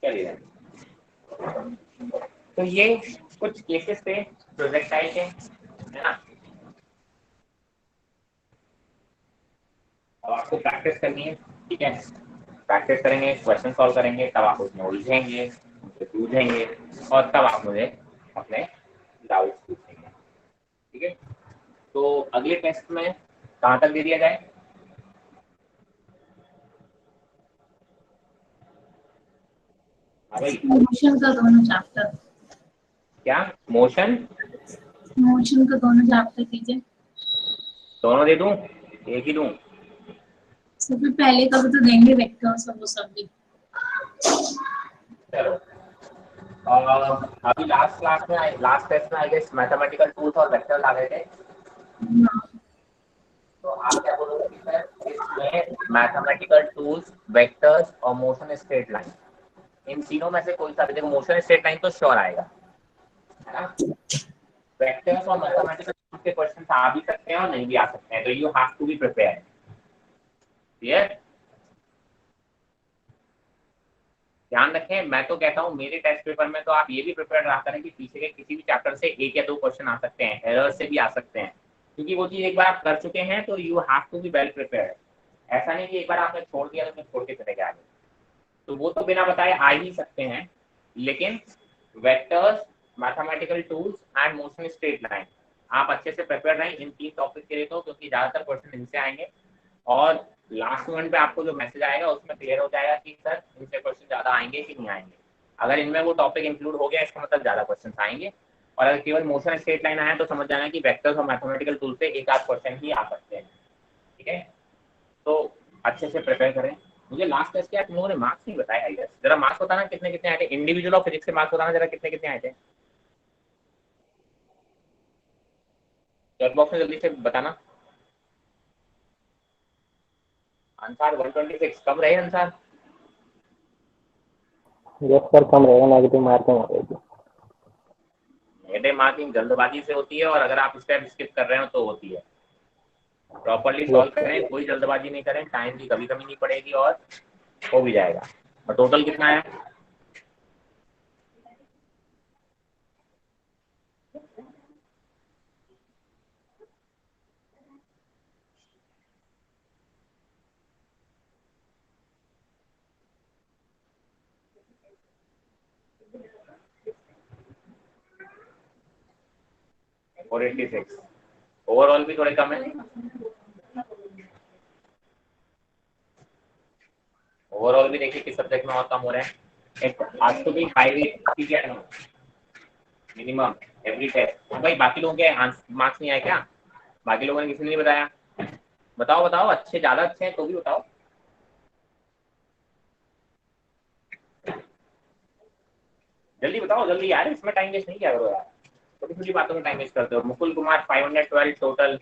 चलिए, तो ये कुछ केसेस थे प्रोजेक्टाइल के, है ना। अब आपको प्रैक्टिस करनी है, ठीक है। प्रैक्टिस करेंगे, क्वेश्चन सॉल्व करेंगे, तब आप उसमें उलझेंगे, उनसे पूछेंगे, और तब आप मुझे अपने डाउट्स पूछेंगे, ठीक है। तो अगले टेस्ट में कहाँ तक दे दिया जाए? हाँ भाई, मोशन का दोनों चैप्टर। क्या मोशन? मोशन का दोनों चैप्टर कीजिए। दोनों दे दूं, एक ही दूं? सबसे पहले का भी तो देंगे, वेक्टर्स और वो सब भी। चलो, अभी लास्ट क्लास में, लास्ट टेस्ट में आई गेस मैथमेटिकल टूल्स और वेक्टर्स आ गए थे। हाँ। तो आप क्या बोलोगे कि सर इसमें मैथमेटिकल टूल्स, वेक्टर्स और मोशन स्ट्रेट लाइन, इन तीनों में से कोई सा भी, देखो मोशन स्ट्रेट लाइन तो श्योर आएगा, है ना। वेक्टर्स और मैथमेटिकल टूल्स के क्वेश्चन आ भी सकते हैं और नहीं भी आ सकते हैं, तो you have to be prepared. Clear? ध्यान रखें, मैं तो कहता हूँ मेरे टेस्ट पेपर में तो आप ये भी प्रिपेयर रहा करें कि पीछे के किसी भी चैप्टर से एक या दो क्वेश्चन आ सकते हैं, एरर से भी आ सकते हैं, क्योंकि वो चीज एक बार आप कर चुके हैं तो you have to be well prepared. ऐसा नहीं कि एक बार आपने छोड़ दिया तो फिर छोड़ के चले गए आगे। तो वो तो बिना बताए आ ही सकते हैं, लेकिन vectors, mathematical tools and motion straight line, आप अच्छे से प्रिपेयर रहें इन तीन टॉपिक के लिए, तो क्योंकि ज्यादातर क्वेश्चन इनसे आएंगे, और लास्ट मोमेंट पे आपको जो मैसेज आएगा उसमें क्लियर हो जाएगा कि सर इनसे क्वेश्चन ज्यादा आएंगे कि नहीं आएंगे। अगर इनमें वो टॉपिक इंक्लूड हो गया, इसका मतलब ज्यादा क्वेश्चन आएंगे, और अगर केवल मोशन स्ट्रेट लाइन आया तो समझ जाना कि वेक्टर्स और मैथमेटिकल टूल से एक आध क्वेश्चन ही आ सकते हैं, ठीक है। तो अच्छे से प्रिपेयर करें। मुझे लास्ट टेस्ट के आप लोगों ने मार्क्स नहीं बताया आई गेस, जरा मार्क्स बताना कितने कितने आए थे, इंडिविजुअल और फिजिक्स के मार्क्स बताना जरा कितने कितने आए थे, चैट बॉक्स में जल्दी से बताना। आंसर 126 कब रहे आंसर? यस सर, कम रहेगा, नेगेटिव मार्किंग हो रहेगी। नेगेटिव मार्किंग जल्दबाजी से होती है, और अगर आप स्टेप स्किप कर रहे हो तो होती है। प्रॉपर्ली यस सॉल्व करें, कोई जल्दबाजी नहीं करें, टाइम की कभी कमी नहीं पड़ेगी और हो भी जाएगा। और टोटल कितना है? फोर 86। ओवरऑल भी थोड़े कम है, ओवरऑल भी देखिए किस सब्जेक्ट में और कम हो रहे हैं। एक आज तो भी 580 के मिनिमम एवरी टेस्ट। भाई बाकी लोगों के मार्क्स नहीं आए क्या? बाकी लोगों ने किसी ने नहीं बताया? बताओ बताओ, अच्छे ज्यादा अच्छे हैं तो भी बताओ। जल्दी बताओ जल्दी यार, इसमें टाइम वेस्ट नहीं किया करो यार। छोटी छोटी बातों में टाइम वेस्ट करते हो। Mukul Kumar 512 total,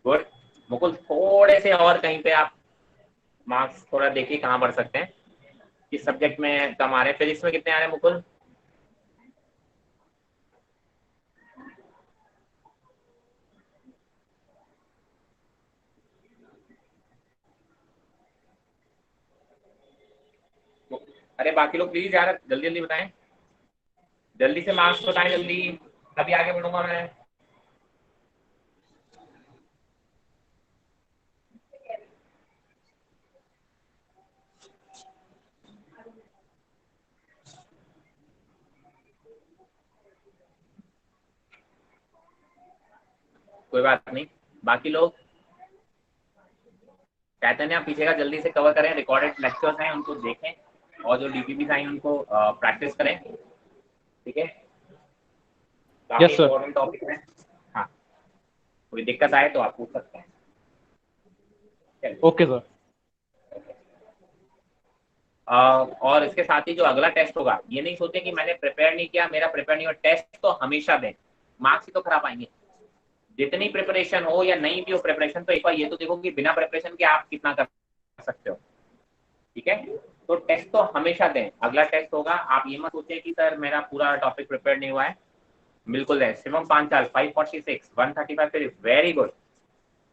good. मुकुल थोड़े से और कहीं पे आप मार्क्स थोड़ा देखिए कहाँ बढ़ सकते हैं, किस सब्जेक्ट में कम आ रहे हैं। फिजिक्स में कितने आ रहे हैं मुकुल? अरे बाकी लोग प्लीज यार जल्दी जल्दी बताएं, जल्दी से मार्क्स बताएं जल्दी, तभी आगे बढ़ूंगा मैं। कोई बात नहीं, बाकी लोग कहते हैं आप पीछे का जल्दी से कवर करें, रिकॉर्डेड लेक्चर्स हैं उनको देखें और जो डीपीपी हैं उनको प्रैक्टिस करें, ठीक है? काफी यस सर। इंपॉर्टेंट टॉपिक है। हाँ, कोई दिक्कत आए तो आप पूछ सकते हैं। Okay sir. और इसके साथ ही जो अगला टेस्ट होगा, ये नहीं सोचे कि मैंने प्रिपेयर नहीं किया, मेरा प्रिपेयर नहीं हुआ, टेस्ट तो हमेशा दें, मार्क्स ही तो खराब आएंगे। जितनी प्रिपरेशन हो या नहीं भी हो प्रिपरेशन, तो एक बार ये तो देखो कि बिना प्रिपरेशन के आप कितना कर सकते हो, ठीक है? तो टेस्ट तो हमेशा दें। अगला टेस्ट होगा, आप ये मत सोचें कि सर मेरा पूरा टॉपिक प्रिपेयर नहीं हुआ है, बिल्कुल है। Shivam Panchal 546 135 physics, very good.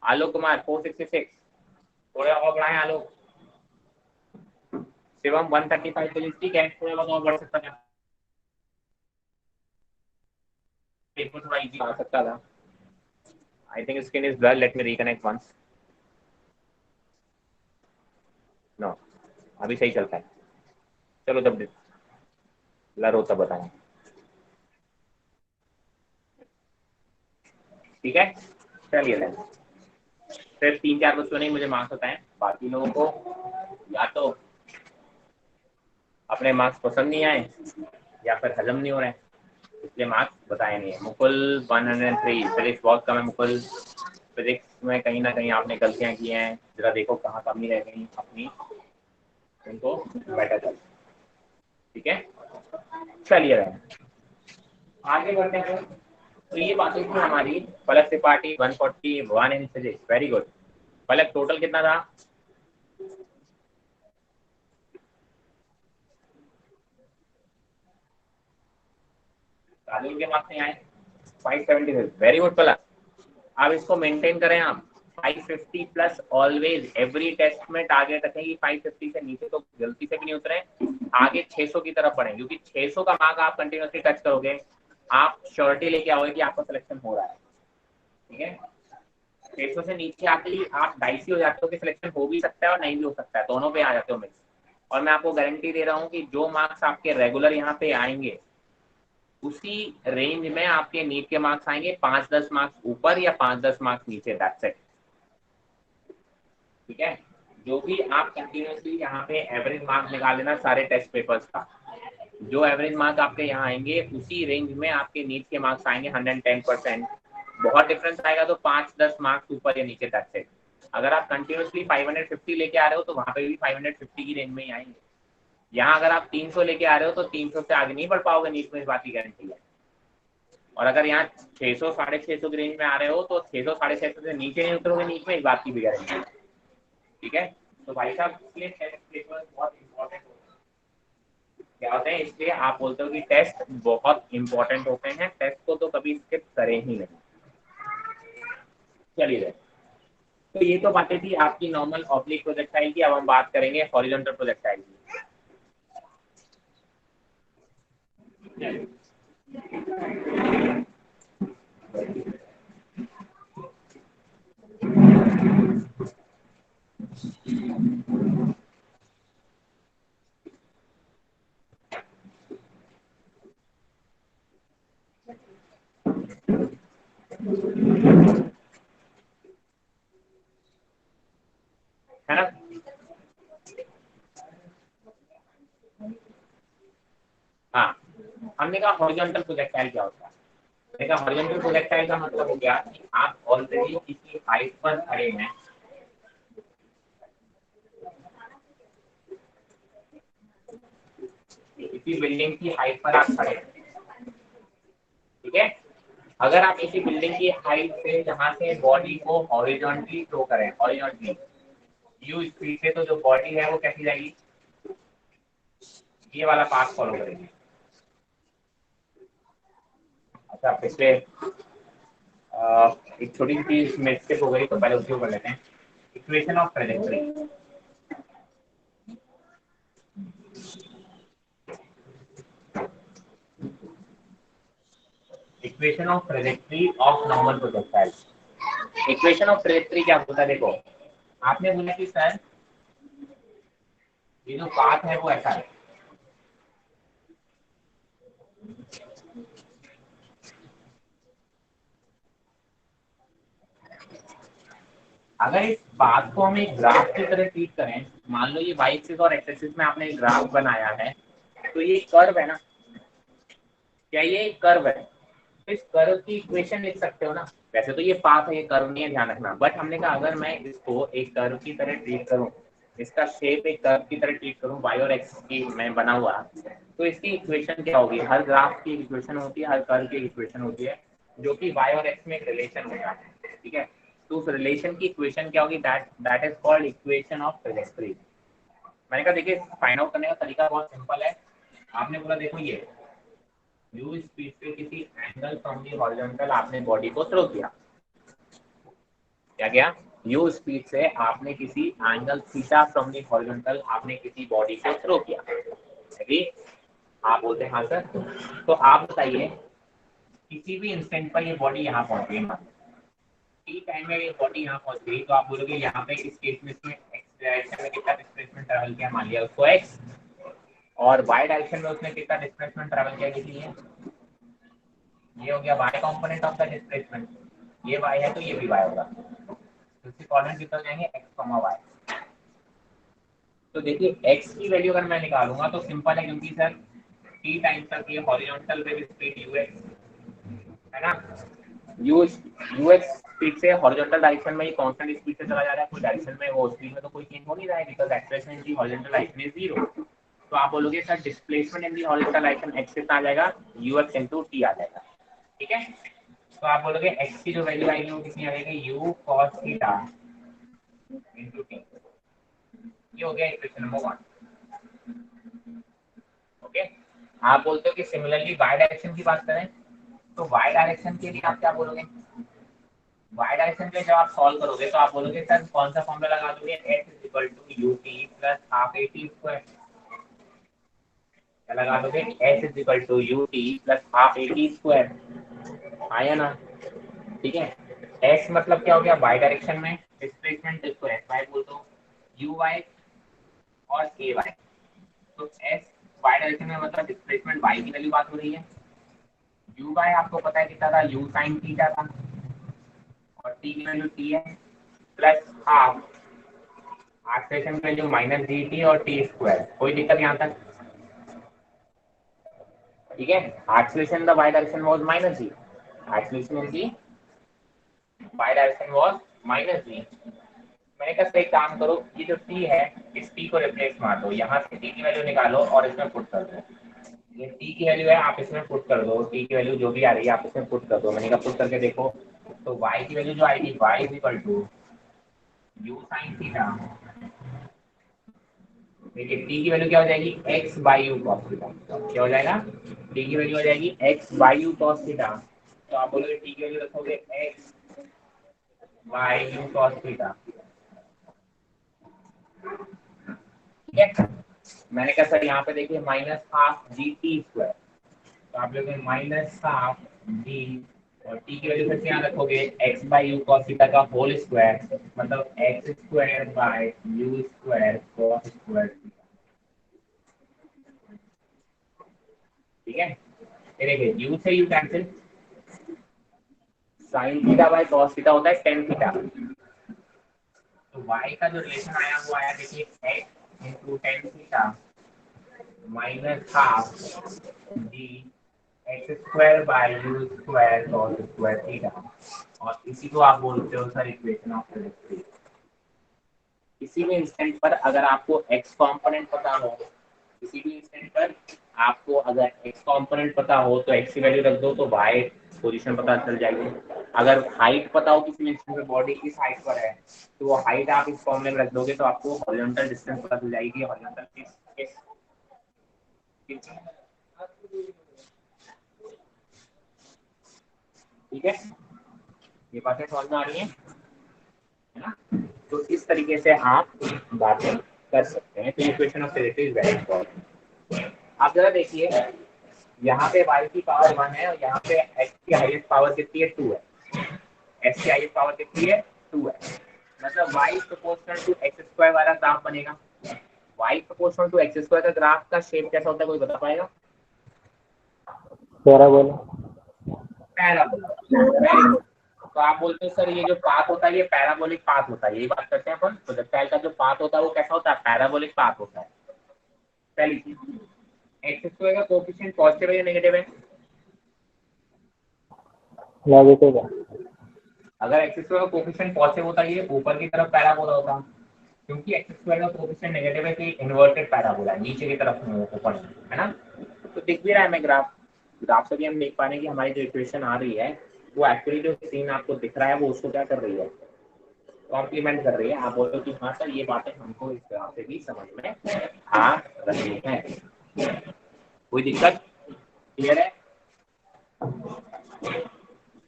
Alok Kumar 466, थोड़ा और बढ़ाएं आलोक। शिवम 135 फिजिक्स, ठीक है, थोड़ा बहुत और बढ़ सकता है, पेपर थोड़ा इजी आ सकता था। I think screen is blur, let me reconnect once. No, अभी सही चलता है। चलो जब ब्लर हो तब बताएं, ठीक है? चलिए सिर्फ 3-4 बच्चों ने मुझे मार्क्स बताएं, बाकी लोगों को या तो अपने मार्क्स पसंद नहीं आए या फिर हजम नहीं हो रहे हैं, इसलिए मार्क्स बताए नहीं है। मुकुल 103, फिजिक्स बहुत कम है मुकुल, फिजिक्स में कहीं ना कहीं आपने गलतियां की हैं, जरा देखो कहाँ कमी रह गई अपनी, उनको बेटर कर, ठीक है? चलिए आगे बढ़ते हैं। तो ये बातें थी हमारी फलक Tripathi 141 in physics, very good. फलक टोटल कितना था? ताजुल के मार्क्स नहीं आए, 576, वेरी गुड फलक। अब इसको मेंटेन करें आप, 550 प्लस ऑलवेज, एवरी टेस्ट में टारगेट रखें कि 550 से नीचे तो गलती से भी नहीं उतरे, आगे 600 की तरफ बढ़ें, क्योंकि 600 का मार्क आप कंटिन्यूसली टच करोगे, आप श्योरिटी लेके आओगे कि आपका सिलेक्शन हो रहा है, ठीक है? 600 से नीचे आते ही आप डाइसी हो जाते हो कि सिलेक्शन हो भी सकता है और नहीं भी हो सकता है, दोनों पे आ जाते हो मिक्स। और मैं आपको गारंटी दे रहा हूँ कि जो मार्क्स आपके रेगुलर यहाँ पे आएंगे, उसी रेंज में आपके नीट के मार्क्स आएंगे, 5-10 मार्क्स ऊपर या 5-10 मार्क्स नीचे, दैट्स इट, ठीक है? जो भी आप कंटिन्यूसली यहाँ पे एवरेज मार्क्स निकाल लेना सारे टेस्ट पेपर्स का, जो एवरेज मार्क आपके यहाँ आएंगे उसी रेंज में आपके नीट के मार्क्स आएंगे 110%। बहुत डिफरेंस आएगा तो 5-10 मार्क्स ऊपर या नीचे, दैट्स इट। अगर आप कंटिन्यूसली 550 लेके आ रहे हो तो वहां पे भी 550 की रेंज में ही आएंगे। यहाँ अगर आप 300 लेके आ रहे हो तो 300 से आगे नहीं बढ़ पाओगे नीट में, इस बात की गारंटी है। और अगर यहाँ 600 650 की रेंज में आ रहे हो तो 600 650 से नीचे नहीं उतरोगे नीट में, इस बात की भी गारंटी है, ठीक है? तो भाई साहब इसलिए टेस्ट पेपर बहुत इंपॉर्टेंट होता है। क्या होते हैं, इसलिए आप बोलते हो कि टेस्ट बहुत इंपॉर्टेंट होते हैं, टेस्ट को तो कभी स्किप करें ही नहीं। चलिए, तो ये तो बातें थी आपकी नॉर्मल ऑब्लिक प्रोजेक्टाइल की। अब हम बात करेंगे हॉरिजॉन्टल प्रोजेक्टाइल की। है ना? हाँ, हमने कहा हॉरिजॉन्टल प्रोजेक्टाइल क्या होता है। देखा, हॉरिजॉन्टल प्रोजेक्टाइल का मतलब हो गया कि आप ऑलरेडी किसी हाइट पर खड़े हैं, किसी बिल्डिंग की हाइट पर आप खड़े हैं, ठीक है? अगर आप किसी बिल्डिंग की हाइट से जहां से बॉडी को हॉरिजॉन्टली थ्रो करें, हॉरिजॉन्टली यू स्पीड से, तो जो बॉडी है वो कैसी जाएगी, ये वाला पाथ फॉलो करेगी। अच्छा पिछले एक छोटी सी चीज मिस्टेक हो गई, तो पहले उसको कर लेते हैं। Equation of trajectory, equation of trajectory of normal projectile. Equation of trajectory क्या होता है, देखो आपने बोला कि सर ये जो पाथ है वो ऐसा है, अगर इस बात को हम एक ग्राफ की तरह ट्रीट करें, मान लो ये वाई एक्सिस और एक्स एक्सिस में आपने एक ग्राफ बनाया है, तो ये कर्व है ना, क्या ये एक कर्व है, तो इस कर्व की इक्वेशन लिख सकते हो ना। वैसे तो ये पाथ है, ये कर्व नहीं है, ध्यान रखना, बट हमने कहा अगर मैं इसको एक कर्व की तरह ट्रीट करूं, इसका शेप एक कर्व की तरह ट्रीट करूं, वाई और एक्स की मैं बना हुआ, तो इसकी इक्वेशन क्या होगी, हर ग्राफ की इक्वेशन होती है, हर कर्व की इक्वेशन होती है, जो कि वाई और एक्स में एक रिलेशन होता है, ठीक है। तो उस रिलेशन की इक्वेशन क्या होगी, that is called equation of trajectory. मैंने कहा देखिए फाइंड आउट करने का तरीका बहुत सिंपल है। आपने बोला देखो ये यू स्पीड से किसी एंगल फ्रॉम दी हॉरिजॉन्टल आपने बॉडी को थ्रो किया, क्या किया, यू स्पीड से आपने किसी angle theta from the horizontal आपने किसी बॉडी को थ्रो किया, अभी आप बोलते हैं हाँ सर। तो आप बताइए किसी भी इंस्टेंट पर ये बॉडी यहाँ पहुंच गई, टी टाइम में ये बॉडी यहाँ पहुंच गई, तो आप बोलोगे यहाँ पे इस केस में इसमें एक्स डायरेक्शन में कितना डिस्प्लेसमेंट ट्रैवल किया, मान लिया उसको एक्स, और वाई डायरेक्शन में उसने कितना डिस्प्लेसमेंट ट्रैवल किया किसी लिए, ये हो गया y component of the displacement, ये वाई है तो ये भी वाई होगा, तो इसके कोऑर्डिनेट कितना हो जाएंगे एक्स कॉमा वाई। तो देखिए एक्स की वैल्यू अगर मैं निकालूंगा तो सिंपल है, क्योंकि सर टी टाइम तक ये horizontal wave speed you x है ना, यू यू एक्स स्पीड से हॉरिजॉन्टल डायरेक्शन में ये कांस्टेंट स्पीड से चला जा रहा है, कोई डायरेक्शन में वो स्पीड में तो कोई चेंज हो नहीं रहा है, because acceleration in the horizontal direction is zero. तो आप बोलोगे sir displacement in the horizontal direction x कितना आ जाएगा, यू एक्स इनटू टी आ जाएगा, ठीक है। तो आप बोलोगे एक्स की जो वैल्यू आएगी वो कितनी आ जाएगी, you cos theta into T. ये हो गया इक्वेशन नंबर 1, ओके। आप बोलते हो कि सिमिलरली वाई डायरेक्शन की बात करें, तो वाई डायरेक्शन के लिए आप क्या बोलोगे, वाई डायरेक्शन के जब आप सॉल्व करोगे तो आप बोलोगे सर कौन सा फॉर्मूला लगा दोगे, x equal to u t plus half a t square, क्या लगा दोगे, x equal to u t plus half a t square, आया ना, ठीक है। x मतलब क्या हो गया, y डायरेक्शन में डिस्प्लेसमेंट, इसको xy बोल दो, uy और ky, तो s y डायरेक्शन में मतलब डिस्प्लेसमेंट y की वैल्यू बात हो रही है, uy आपको पता है कितना था, u sin थीटा था, और t की वैल्यू t है, प्लस हाफ एक्सेलरेशन की वैल्यू माइनस जी टी और टी स्क्वायर, कोई दिक्कत यहाँ तक, ठीक है। Acceleration the y direction was minus g, acceleration in the y direction was minus g. मैंने कहा सही काम करो, ये जो t है इस t को रिप्लेस मार दो, यहाँ से t की वैल्यू निकालो और इसमें पुट कर दो, ये t की वैल्यू है आप इसमें पुट कर दो, t की वैल्यू जो भी आ रही है आप इसमें पुट कर दो। मैंने कहा पुट करके देखो, तो y की वैल्यू जो आएगी y is equal to u sin theta, देखिए t की वैल्यू क्या हो जाएगी, x by u cos theta, क्या हो जाएगा, t की वैल्यू हो जाएगी x by u cos theta, तो आप बोलोगे t की वैल्यू रखोगे x by u cos theta, ठीक है। मैंने कहा सर यहाँ पे देखिए minus half g t square, तो आप लोग माइनस हाफ जी और टी की वैल्यू फिर से यहाँ रखोगे x by u cos theta का होल स्क्वायर, मतलब x square by u square cos square, ठीक है। ये देखिए यू से you cancel, sign theta by cos theta होता है tan थीटा, तो y का जो रिलेशन आया वो आया देखिए x into tan theta minus half g x square by u square cos square theta, और इसी को आप बोलते हो सर इक्वेशन ऑफ ट्रेजेक्टरी। किसी भी इंस्टेंट पर अगर आपको x कंपोनेंट पता हो, किसी भी इंस्टेंट पर आपको अगर x कंपोनेंट पता हो तो x की वैल्यू रख दो, तो y पोजीशन पता चल जाएगी। अगर हाइट पता हो किसी इंस्टेंट पे बॉडी किस हाइट पर है तो वो हाइट आप इस फॉर्मूले में रख दोगे तो आपको हॉरिजॉन्टल डिस्टेंस पता चल जाएगी। हॉरिजॉन्टल ठीक है, ये बातें समझ में आ रही है ना? तो इस तरीके से आप बातें कर सकते हैं। तो ये question of physics is very important. आप जरा देखिए, यहाँ पे y की पावर 1 है और यहाँ पे x की हाईएस्ट पावर कितनी है 2 है। x की हाईएस्ट पावर कितनी है 2 है, मतलब y proportional to x square वाला ग्राफ बनेगा। y proportional to x square का ग्राफ का शेप कैसा होता है, कोई बता पाएगा? पैराबोला। पैराबोला। तो आप बोलते हो सर ये जो पाथ होता है ये पैराबोलिक पाथ होता है, यही बात करते हैं अपन। प्रोजेक्टाइल का जो पाथ होता है वो कैसा होता है, पैराबोलिक पाथ होता है। पहली चीज, एक्स स्क्वायर का कोएफिशिएंट पॉजिटिव है या नेगेटिव है? नेगेटिव है। अगर एक्स स्क्वायर का कोएफिशिएंट पॉजिटिव होता है ये ऊपर की तरफ पैराबोला होता, क्योंकि एक्स स्क्वायर का कोएफिशिएंट नेगेटिव है तो ये इन्वर्टेड पैराबोला है, नीचे की तरफ ऊपर है ना। तो दिख भी रहा है हमें ग्राफ से भी हम देख पा रहे हैं कि हमारी जो इक्वेशन आ रही है वो एक्चुअली जो सीन आपको दिख रहा है वो उसको क्या कर रही है, कॉम्प्लीमेंट कर रही है। आप बोलो कि हाँ सर ये बातें हमको इस तरह से भी समझ में आ रही हैं। कोई दिक्कत? क्लियर है?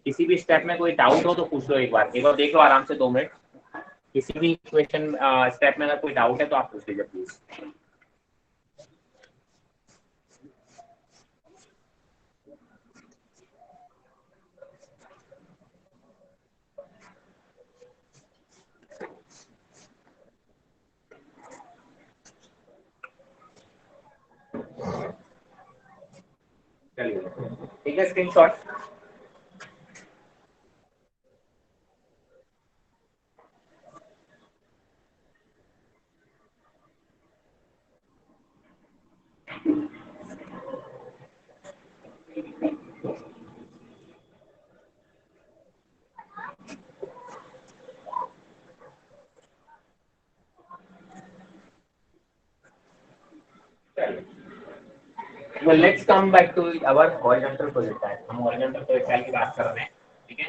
किसी भी स्टेप में कोई डाउट हो तो पूछ लो, एक बार देख लो आराम से 2 मिनट। किसी भी क्वेश्चन स्टेप में अगर कोई डाउट है तो आप पूछ लीजिए प्लीज। चलिए ठीक है, screenshot. Well, let's come back to our horizontal projectile। हम horizontal projectile की बात कर रहे हैं, ठीक है।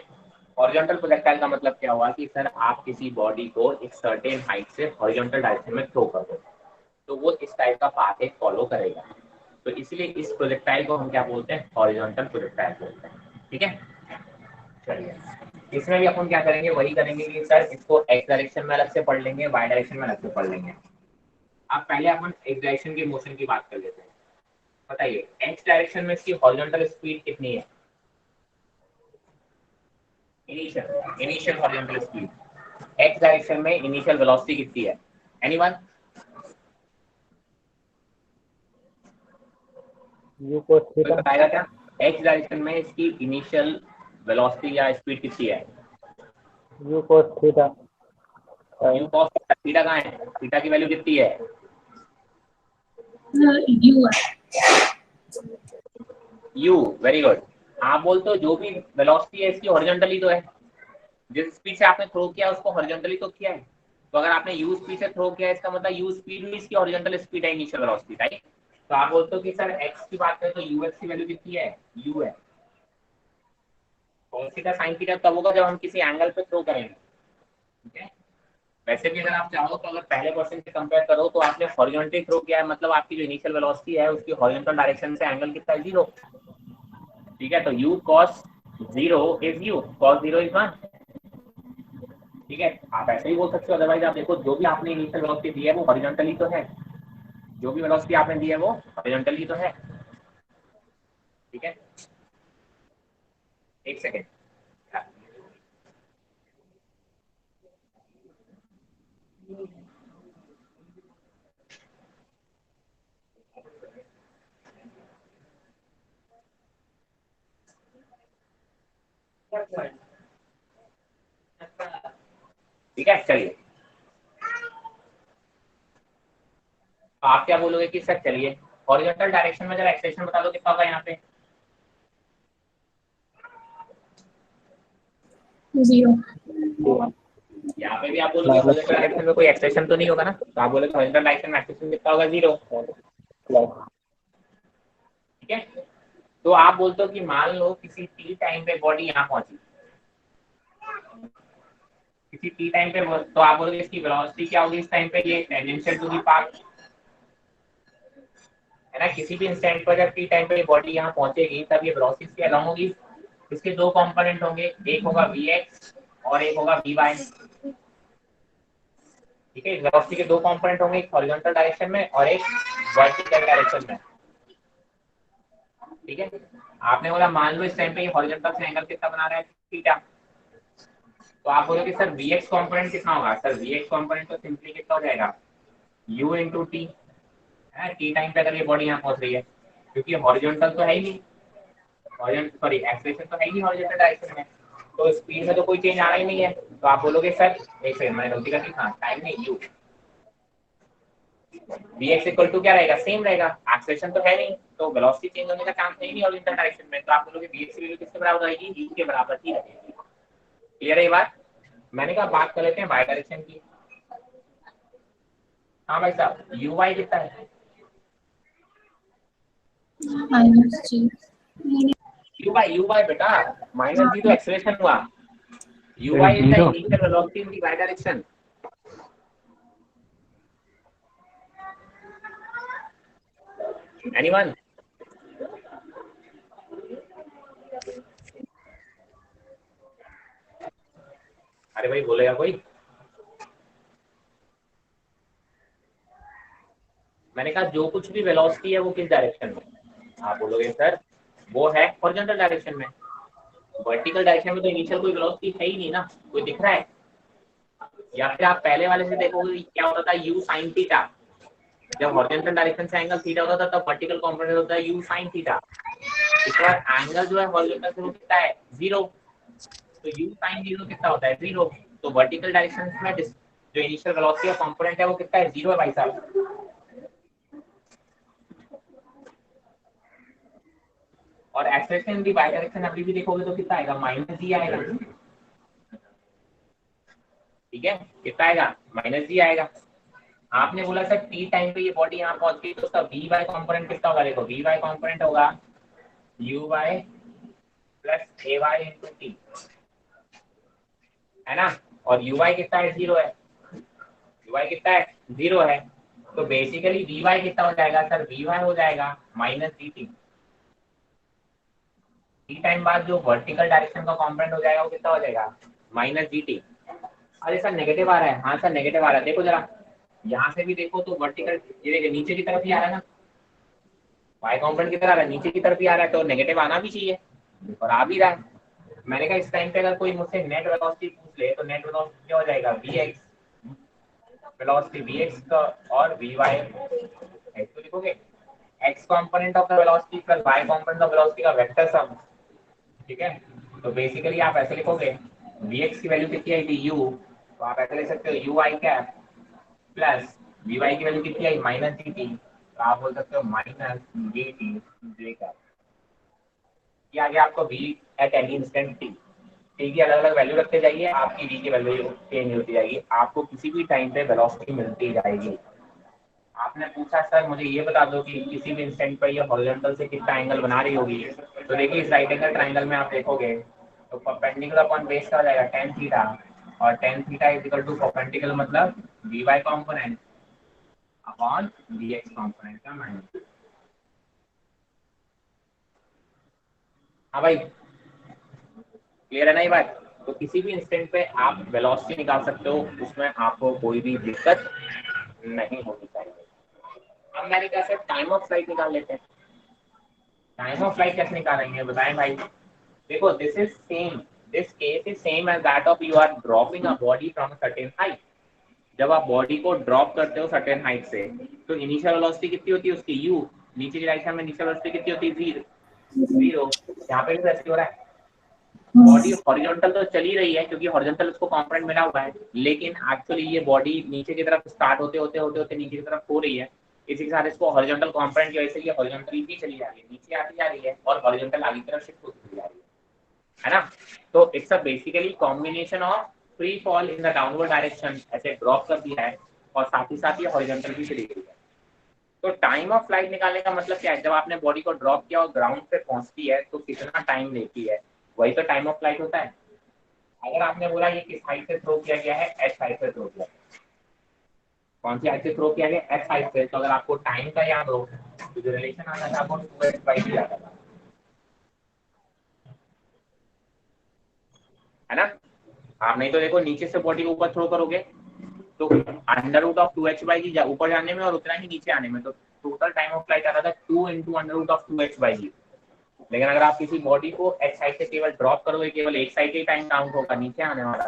horizontal projectile का मतलब क्या हुआ कि सर आप किसी बॉडी को एक सर्टेन हाइट से horizontal डायरेक्शन में थ्रो कर दो तो वो इस टाइप का पाथ एक फॉलो करेगा। तो इसलिए इस प्रोजेक्टाइल को हम क्या बोलते हैं, हॉरिजॉन्टल प्रोजेक्टाइल बोलते हैं, ठीक है। चलिए इसमें भी अपन क्या करेंगे, वही करेंगे कि सर इसको एक्स डायरेक्शन में अलग से पढ़ लेंगे, वाई डायरेक्शन में अलग से पढ़ लेंगे। अब पहले अपन एक्स डायरेक्शन की मोशन की बात कर लेते हैं। बताइए एक्स डायरेक्शन में इसकी हॉरिजॉन्टल स्पीड कितनी है? Initial horizontal speed. X direction में इनिशियल वेलोसिटी कितनी है? एनीवन? You cos theta. बताएगा क्या? एक्स डायरेक्शन में इसकी इनिशियल वेलोसिटी या स्पीड कितनी है? You cos theta. You cos theta कहाँ है? थीटा की वैल्यू कितनी है? यू है। You, very good. आप बोलते हो जो भी वेलोसिटी है इसकी हॉरिजॉन्टली तो है, जिस स्पीड से आपने थ्रो किया उसको हॉरिजॉन्टली तो किया है। तो अगर आपने यू स्पीड से थ्रो किया इसका मतलब यू स्पीड भी इसकी हॉरिजॉन्टल स्पीड है, इनिशियल वेलोसिटी, राइट। तो आप बोलते हो कि सर एक्स की बात करें तो यू एक्स की वैल्यू कितनी है? यू है। कॉस थीटा साइन थीटा तब होगा जब हम किसी एंगल पे थ्रो करेंगे, ठीक है। वैसे भी अगर आप चाहो तो अगर पहले क्वेश्चन से कंपेयर करो तो आपने हॉरिजॉन्टली थ्रो किया है, मतलब आपकी जो इनिशियल वेलोसिटी है उसकी हॉरिजॉन्टल डायरेक्शन से एंगल कितना है? 0, ठीक है। तो u cos 0 is u, cos 0 is 1, ठीक है। आप ऐसे ही बोल सकते हो, अदरवाइज आप देखो जो भी आपने इनिशियल वेलोसिटी दी है वो हॉरिजॉन्टली तो है, जो भी वेलोसिटी आपने दी है वो हॉरिजॉन्टली तो है, ठीक है। एक सेकेंड, ठीक है। चलिए आप क्या बोलोगे कि सर चलिए हॉरिजॉन्टल डायरेक्शन में जरा एक्सप्रेशन बता दो कितना होगा यहाँ पे? 0। यहाँ पे भी आप बोलोगे हॉरिजॉन्टल डायरेक्शन में कोई एक्सप्रेशन तो नहीं होगा ना, तो आप बोलोगे हॉरिजॉन्टल डायरेक्शन में एक्सप्रेशन कितना होगा? 0, ठीक है। तो आप बोलते हो कि मान लो किसी टी टाइम पे बॉडी यहाँ पहुंची, किसी टी टाइम पे, तो आप बोलोगे इसकी वेलोसिटी क्या होगी इस टाइम पे, ये टेंजेंशियल टू दी पाथ है ना। किसी भी इंस्टेंट पर जब टी टाइम पे बॉडी यहाँ पहुंचेगी तब ये वेलोसिटी इसके अलॉन्ग होगी। इसके दो कंपोनेंट होंगे, एक होगा vx और एक होगा vy। ठीक है, वेलोसिटी के दो कंपोनेंट होंगे, एक हॉरिजॉन्टल डायरेक्शन में और एक वर्टिकल डायरेक्शन में। ठीक है, आपने बोला मान लो इस टाइम पे हॉरिजॉन्टल से एंगल कितना बना रहा है, थीटा। तो आप बोलोगे सर vx कंपोनेंट कितना होगा, सर vx कंपोनेंट तो सिंपली कितना हो जाएगा, u इंटू टी है, टी टाइम पे अगर ये बॉडी यहाँ पहुंच रही है, क्योंकि हॉरिजॉन्टल तो है ही नहीं, सॉरी एक्सेलरेशन तो है ही नहीं हॉरिजॉन्टल डायरेक्शन में, तो स्पीड में तो कोई चेंज आना ही नहीं है। तो आप बोलोगे सर एक सेकंड मैंने गलती कर दी, हाँ टाइम नहीं u, vx इक्वल टू क्या रहेगा, सेम रहेगा, एक्सेलरेशन तो है नहीं तो वेलोसिटी चेंज होने का चांस है ही नहीं हॉरिजॉन्टल डायरेक्शन में। तो आप बोलोगे vx की वैल्यू किसके बराबर आएगी, u के बराबर ही रहेगी। क्लियर है ये बात। मैंने कहा बात कर लेते हैं वाई डायरेक्शन की। हाँ भाई साहब, यू वाई कितना है, -g यू वाई बेटा, माइनस जी तो एक्सेलरेशन हुआ, u y is the initial velocity in the y direction. Anyone? अरे भाई बोलेगा कोई? मैंने कहा जो कुछ भी वेलोसिटी है वो किस डायरेक्शन में, आप बोलोगे सर वो है हॉरिजॉन्टल डायरेक्शन में। वर्टिकल डायरेक्शन में तो इनिशियल कोई वेलोसिटी है ही नहीं ना, कोई दिख रहा है? या फिर आप पहले वाले से देखोगे क्या होता था, यू साइन थीटा, जब हॉरिजॉन्टल डायरेक्शन से एंगल थीटा होता था तब वर्टिकल कंपोनेंट होता है यू साइन थीटा। इसके बाद एंगल जो है हॉरिजॉन्टल से वो कितना है, 0, तो यू साइन 0 कितना होता है, 0। तो वर्टिकल डायरेक्शन में जो इनिशियल वेलोसिटी का कंपोनेंट है वो कितना है, 0 है भाई साहब। और एक्सेलरेशन भी बाई डायरेक्शन अभी भी देखोगे तो कितना आएगा, माइनस जी आएगा। ठीक है, कितना आएगा, माइनस जी आएगा। आपने बोला सर टी टाइम पे ये बॉडी यहाँ पहुंच गई तो उसका वी वाई कॉम्पोनेंट कितना होगा, देखो वी वाई कॉम्पोनेंट होगा u y plus a y into t, है ना। और यू वाई कितना है, 0 है, यू वाई कितना है, 0 है। तो बेसिकली वी वाई कितना हो जाएगा सर, वी वाई हो जाएगा minus g T. T time बाद जो वर्टिकल डायरेक्शन का कॉम्पोनेंट हो जाएगा वो कितना हो जाएगा, माइनस जी टी। अरे सर नेगेटिव आ रहा है, हाँ सर नेगेटिव आ रहा है, देखो जरा यहाँ से भी देखो तो वर्टिकल ये देखिए नीचे की तरफ ही आ रहा है ना, वाई कॉम्पोनेंट की तरफ आ रहा है, नीचे की तरफ ही आ रहा है, तो नेगेटिव आना भी चाहिए और आ भी रहा है। मैंने कहा इस टाइम पे अगर कोई मुझसे नेट वेलोसिटी पूछ ले तो नेट वेलोसिटी क्या हो जाएगा, v x velocity v x का और वी वाई एक्स, तो लिखोगे x component of the velocity plus y component of velocity का वेक्टर सम। ठीक है, तो बेसिकली आप ऐसे लिखोगे वी एक्स की वैल्यू कितनी आई थी यू, तो आप ऐसे लिख सकते हो u i cap plus v y की वैल्यू कितनी आई माइनस जी टी, तो आप बोल सकते हो minus g t j cap. ये आगे आपको v at any instant t, t की अलग अलग वैल्यू रखते जाइए, आपकी वी की वैल्यू चेंज होती जाएगी, आपको किसी भी टाइम पे वेलोसिटी मिलती जाएगी। आपने पूछा सर मुझे ये बता दो कि किसी भी इंस्टेंट पर ये हॉरिजॉन्टल से कितना एंगल बना रही होगी, तो देखिए इस राइट एंगल ट्रायंगल में आप देखोगे तो परपेंडिकुलर अपॉन बेस का हो जाएगा tan थीटा, और tan theta is equal to perpendicular मतलब v y component upon v x component का माइनस। हाँ भाई क्लियर है ना ये बात। तो किसी भी इंस्टेंट पे आप वेलोसिटी निकाल सकते हो, उसमें आपको कोई भी दिक्कत नहीं होनी चाहिए। अब मैंने कहा सर टाइम ऑफ फ्लाइट निकाल लेते हैं। टाइम ऑफ फ्लाइट कैसे निकालेंगे बताएं भाई। देखो this is same, this case is same as that of you are dropping a body from a certain height. जब आप बॉडी को ड्रॉप करते हो सर्टेन हाइट से तो इनिशियल वेलोसिटी कितनी होती है उसकी, यू, नीचे की डायरेक्शन में इनिशियल वेलोसिटी कितनी होती है, 0। यहाँ पे भी वैसे हो रहा है, बॉडी हॉरिजॉन्टल तो चली रही है क्योंकि हॉरिजॉन्टल उसको कंपोनेंट मिला हुआ है, लेकिन एक्चुअली ये बॉडी नीचे की तरफ स्टार्ट होते होते होते होते नीचे की तरफ हो रही है। इसी के साथ इसको हॉरिजॉन्टल कंपोनेंट की वजह से ये हॉरिजॉन्टल भी चली जा रही है, नीचे आती जा रही है और हॉरिजॉन्टल आगे की तरफ शिफ्ट होती जा रही है ना। तो it's a basically combination of free fall in the downward direction, ऐसे ड्रॉप कर दिया है और साथ ही साथ ये हॉरिजॉन्टल भी चली गई है। तो टाइम ऑफ फ्लाइट निकालने का मतलब क्या है? जब आपने बॉडी को ड्रॉप किया और ग्राउंड पे पहुंचती है तो कितना टाइम लेती है, वही तो टाइम ऑफ फ्लाइट होता है। अगर आपने बोला ये किस हाइट से थ्रो किया गया है, एच हाइट से थ्रो किया, कौन सी हाइट से थ्रो किया गया, एच हाइट से, तो अगर आपको टाइम का याद हो तो जो रिलेशन आता था आपको 2h/d आता था, है ना। आप नहीं तो देखो नीचे से बॉडी को ऊपर थ्रो करोगे तो √2h/g ऊपर जाने में और उतना ही नीचे आने में, तो टोटल टाइम ऑफ फ्लाइट आता था 2 × √2h/g। लेकिन अगर आप किसी बॉडी को एच साइड से केवल ड्रॉप करोगे, केवल एक साइड ही टाइम काउंट होगा, नीचे आने वाला,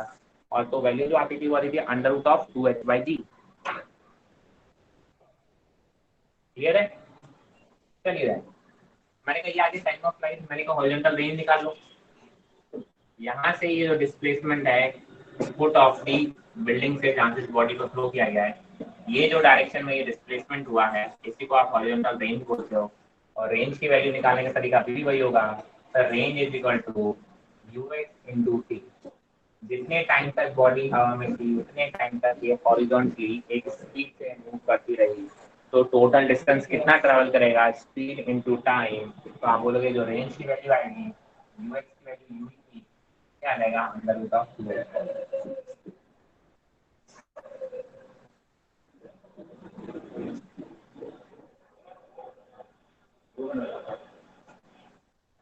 और तो वैल्यू जो आती थी वो आती थी √2h/g। क्लियर है? चलिए मैंने कहा ये आगे टाइम ऑफ फ्लाइट, मैंने कहा हॉरिजॉन्टल रेंज निकाल लो। यहाँ से ये जो डिस्प्लेसमेंट है फुट ऑफ दी बिल्डिंग से जहाँ से बॉडी को थ्रो किया गया है, ये जो डायरेक्शन में ये डिस्प्लेसमेंट हुआ है, इसी को आप हॉरिजॉन्टल रेंज बोलते हो। और रेंज की वैल्यू निकालने का तरीका भी वही होगा sir, range is equal to ux/t। जितने टाइम तक बॉडी हवा में थी उतने टाइम तक ये हॉरिजॉन्टली एक स्पीड से मूव करती रही, तो टोटल डिस्टेंस कितना ट्रेवल करेगा, स्पीड इनटू टाइम। तो आप बोलोगे जो रेंज की वैल्यू आएगी ux की वैल्यू u की क्या आएगा, √2।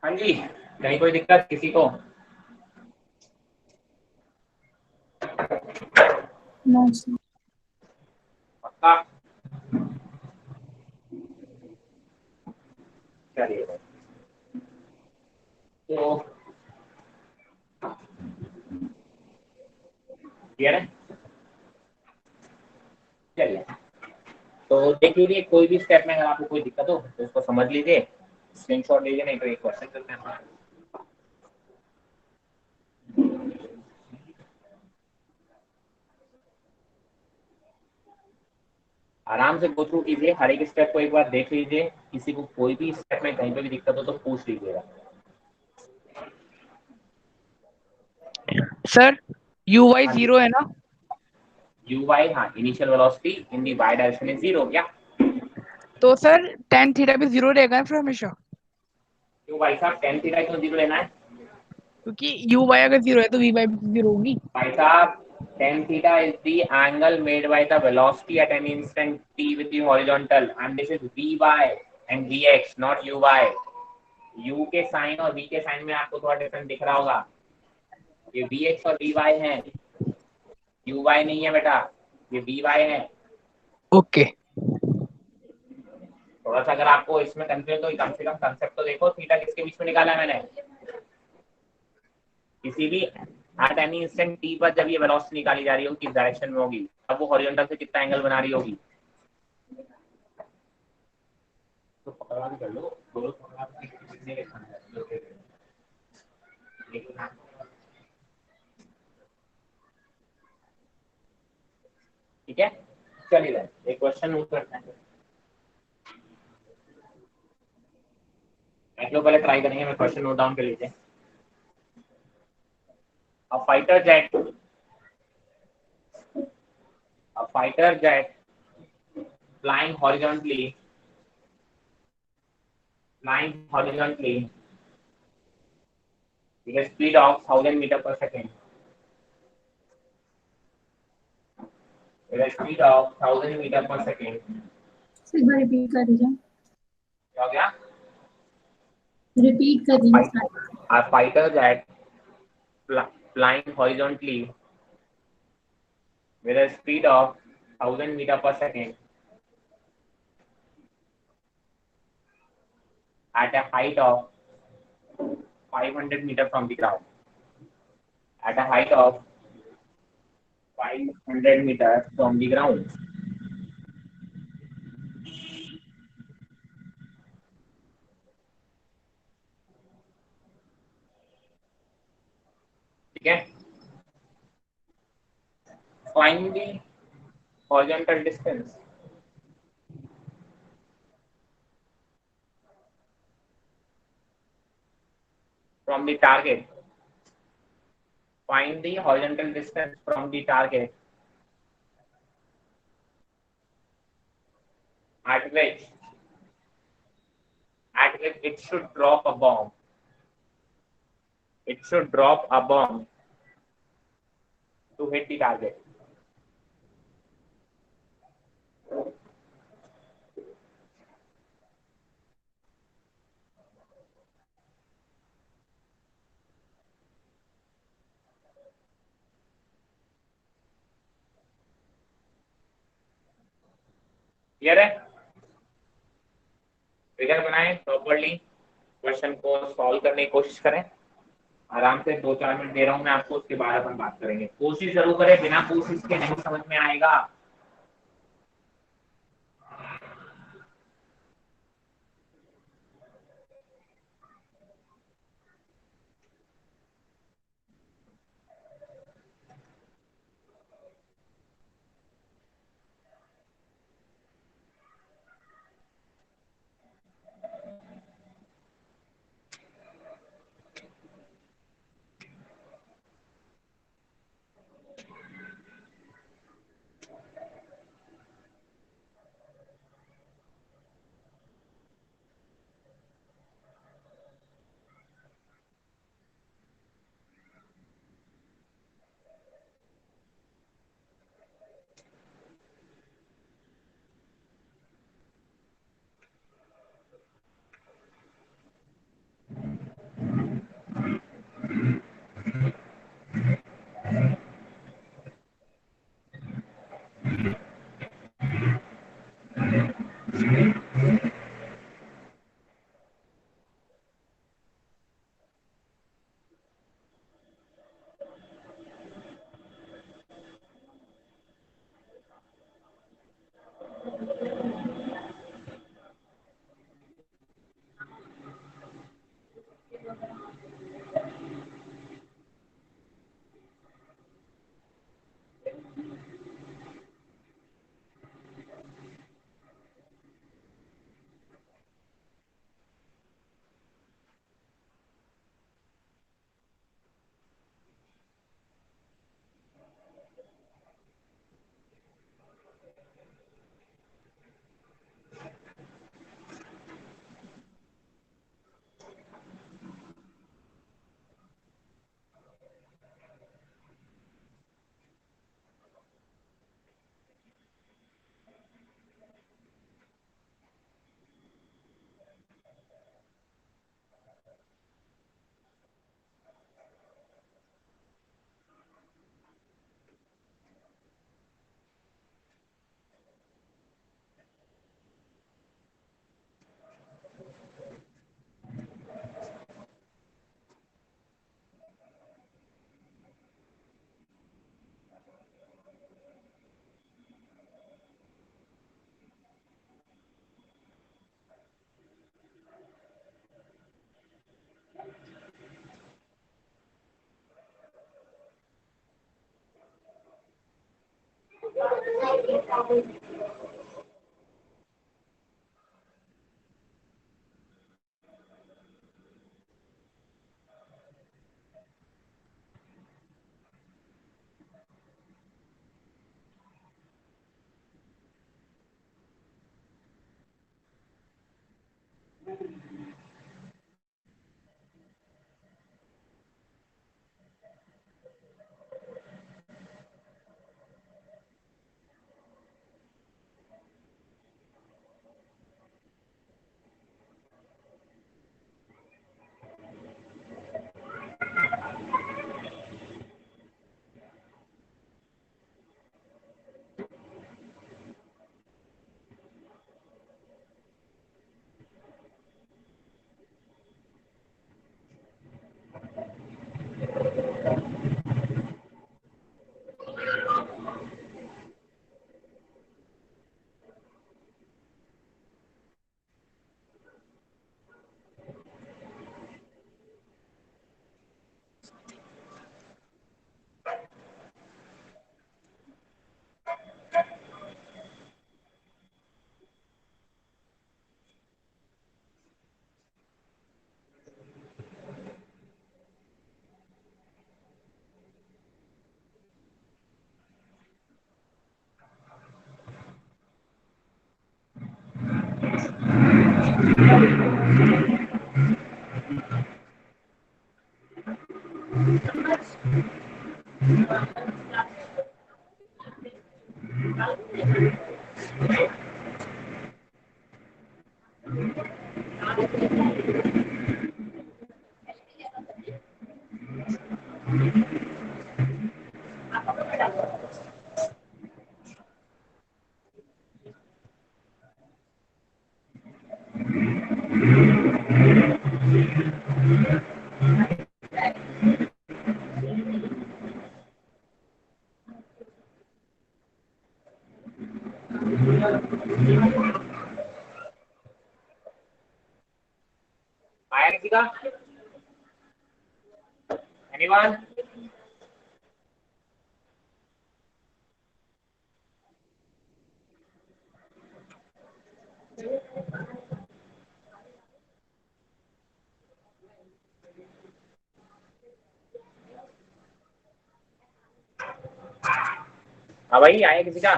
हाँ जी, कहीं कोई दिक्कत किसी को? No sir. पक्का? चलिए तो क्लियर है। चलिए तो देख लीजिए, कोई भी स्टेप में अगर आपको कोई दिक्कत हो तो उसको समझ लीजिए, स्क्रीनशॉट लीजिए, नहीं तो एक क्वेश्चन करते हैं। आराम से गो थ्रू कीजिए, हर एक स्टेप को एक बार देख लीजिए, किसी को कोई भी स्टेप में कहीं पे भी दिक्कत हो तो पूछ लीजिएगा। सर uy हाँ जी, 0 है ना? uy, हाँ, initial velocity in the y direction is 0 क्या? तो सर tan थीटा भी 0 रहेगा ना फिर हमेशा? क्यों भाई साहब, tan थीटा क्यों 0 लेना है? क्योंकि uy अगर 0 है तो vy भी 0 होगी। भाई साहब, tan theta is the angle made by the velocity at an instant t with the horizontal, and this is vy and vx, not uy। u के साइन और v के साइन में आपको थोड़ा डिफरेंस दिख रहा होगा, ये vx और vy है, uy नहीं है बेटा, ये vy है। ओके। थोड़ा सा अगर आपको इसमें कंफ्यूज तो कम से कम कंसेप्ट तो देखो, थीटा किसके बीच में निकाला है मैंने, किसी भी एट एनी इंस्टेंट t पर जब ये वेलोसिटी निकाली जा रही होगी किस डायरेक्शन में होगी, अब वो हॉरिजॉन्टल से कितना एंगल बना रही होगी, तो पकड़ा भी कर लो, दोनों पकड़ा भी कितने के खाना है। ठीक है, चलिए एक क्वेश्चन नोट करते हैं। एक लोग पहले ट्राई करेंगे, मैं क्वेश्चन नोट डाउन कर लीजिए। A fighter jet, a fighter jet flying horizontally, with a speed of 1000 meter per second, with a speed of 1000 meter per second। एक बार रिपीट कर दीजिए। क्या हो गया? रिपीट कर दीजिए। A fighter jet flying horizontally with a speed of 1000 meter per second at a height of 500 meter from the ground, at a height of 500 meters from the ground। ठीक है, find the horizontal distance from the target, find the horizontal distance from the target at which it should drop a bomb. It should drop a bomb to hit the target. Clear है? Figure बनाएं properly, question को solve करने की कोशिश करें। आराम से 2-4 minute दे रहा हूं मैं आपको, उसके बाद अपन बात करेंगे। कोशिश जरूर करें, बिना कोशिश के नहीं समझ में आएगा। आया किसी का? एनीवन? हाँ भाई, आया किसी का?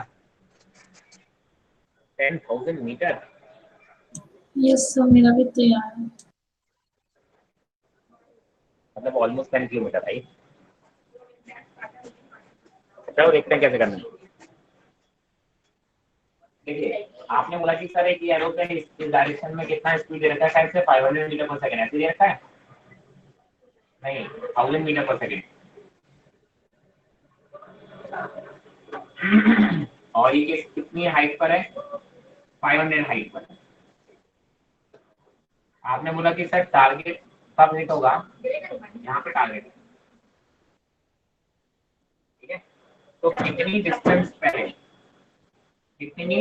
10,000 मीटर यस सर, मेरा भी तैयार है। मतलब ऑलमोस्ट 10 किलोमीटर भाई। चलो देखते हैं कैसे करना है। देखिए, आपने बोला कि सर एक एरोप्लेन इस डायरेक्शन में कितना स्पीड दे रखा है, शायद से 500 मीटर पर सेकंड ऐसे दे रखा है। नहीं, 1000 मीटर पर सेकंड। और ये कितनी हाइट पर है? 500 हाइट पर। आपने बोला कि सर टारगेट कब हिट होगा? यहाँ पे टारगेट, ठीक है। तो कितनी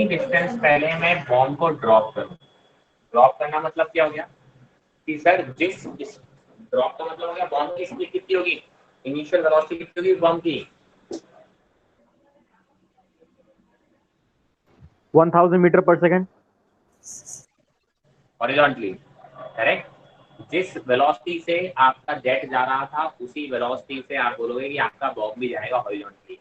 डिस्टेंस पहले मैं बॉम्ब को ड्रॉप करूँ? ड्रॉप करना मतलब क्या हो गया कि सर ड्रॉप का मतलब हो गया बॉम्ब की स्पीड कितनी होगी, इनिशियल वेलोसिटी कितनी होगी बॉम्ब की? 1000 मीटर पर सेकंड हॉरिजॉन्टली, करेक्ट। जिस वेलोसिटी से आपका जेट जा रहा था उसी वेलोसिटी से आप बोलोगे कि आपका बॉम्ब भी जाएगा हॉरिजॉन्टली।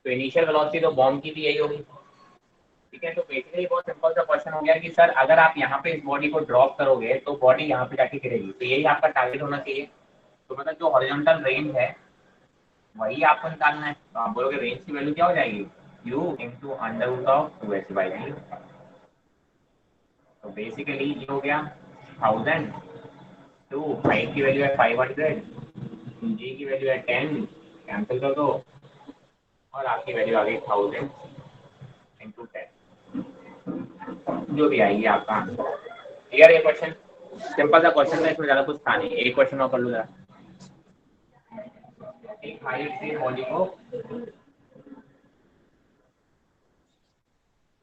तो इनिशियल वेलोसिटी तो बॉम्ब की भी यही होगी, ठीक है। तो बेसिकली बहुत सिंपल सा क्वेश्चन हो गया कि सर अगर आप यहाँ पे इस बॉडी को ड्रॉप करोगे तो बॉडी यहाँ पे जाके गिरेगी, तो यही आपका टारगेट होना चाहिए। तो मतलब जो हॉरिजॉन्टल रेंज है वही आपको निकालना है। तो आप बोलोगे रेंज की वैल्यू क्या हो जाएगी, u into under root of 2h/v। तो बेसिकली ये हो गया 1000, टू हाइट की वैल्यू है 500, जी की वैल्यू है 10, कैंसिल कर दो और आपकी वैल्यू आ गई 1000 इंटू 10, जो भी आएगी आपका आंसर। क्लियर? ये क्वेश्चन सिंपल सा क्वेश्चन था, इसमें ज्यादा कुछ था नहीं। एक क्वेश्चन और कर लूँ जरा। एक हाइट से बॉडी को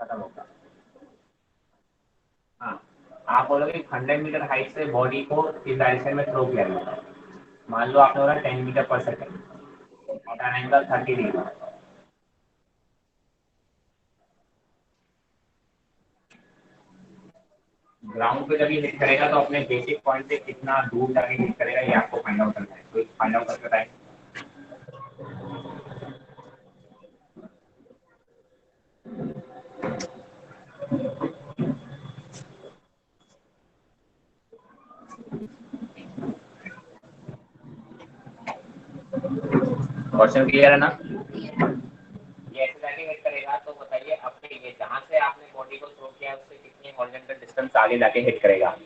खत्म होगा। हाँ, आप बोलोगे 100 मीटर हाइट से बॉडी को इस डायरेक्शन में थ्रो किया गया, मान लो आपने बोला 10 मीटर पर सेकंड और tan एंगल 30 डिग्री। ग्राउंड पे जब ये हिट करेगा तो अपने बेसिक पॉइंट से कितना दूर जाके हिट करेगा ये आपको फाइंड आउट करना है। तो फाइंड आउट करके बताएं। क्वेश्चन क्लियर है ना? ये ऐसे जाके हिट करेगा तो बताइए अपने ये जहाँ से आपने बॉडी को थ्रो किया उससे कितनी हॉरिजॉन्टल डिस्टेंस आगे जाके हिट करेगा।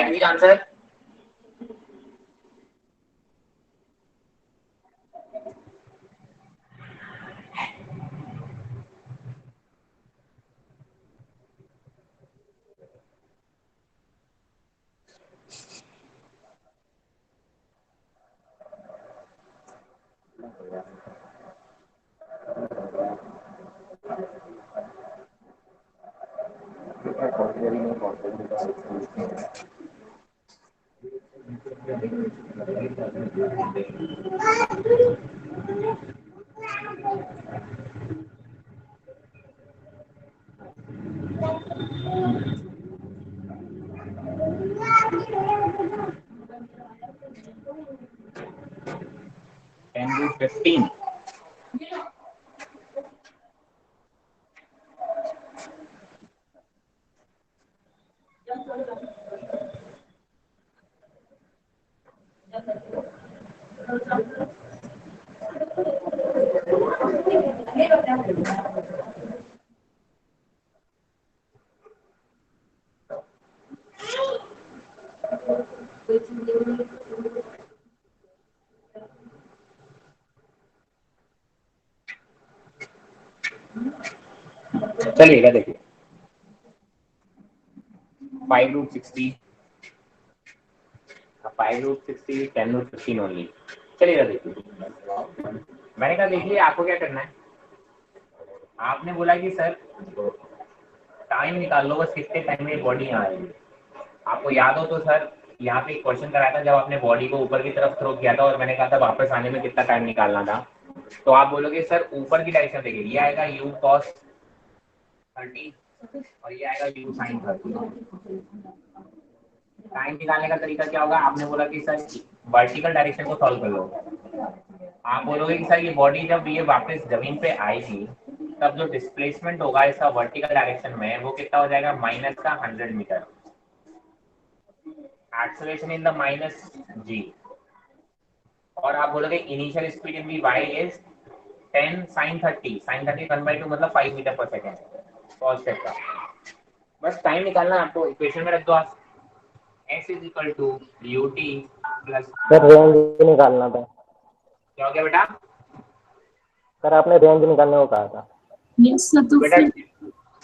Right which answer? $10 चलिएगा देखिए 5√60 5√60 10√15 ओनली। चलिएगा देखिए मैंने कहा देखिए आपको क्या करना है, आपने बोला कि सर टाइम निकाल लो बस कितने टाइम में बॉडी यहाँ आएगी। आपको याद हो तो सर यहाँ पे एक क्वेश्चन कराया था जब आपने बॉडी को ऊपर की तरफ थ्रो किया था और मैंने कहा था वापस आने में कितना टाइम निकालना था। तो आप बोलोगे सर ऊपर की डायरेक्शन देखिए ये आएगा u cos 30 और ये आएगा u sin 30। टाइम निकालने का तरीका क्या होगा, आपने बोला कि सर वर्टिकल डायरेक्शन को सॉल्व कर लो। आप बोलोगे कि सर ये बॉडी जब ये वापस जमीन पे आएगी तब जो डिस्प्लेसमेंट होगा इसका वर्टिकल डायरेक्शन में वो कितना हो जाएगा माइनस का 100 metre. Acceleration in the minus g और आप बोलोगे initial speed in the y is 10 sin 30 sin 30 1/2 मतलब 5 मीटर पर सेकेंड। फर्स्ट स्टेप का बस टाइम निकालना है आपको, इक्वेशन में रख दो आप s is equal to ut plus. Sir range निकालना था। क्या हो गया बेटा? सर आपने रेंज निकालने को कहा था। यस सर, तो बेटा फिर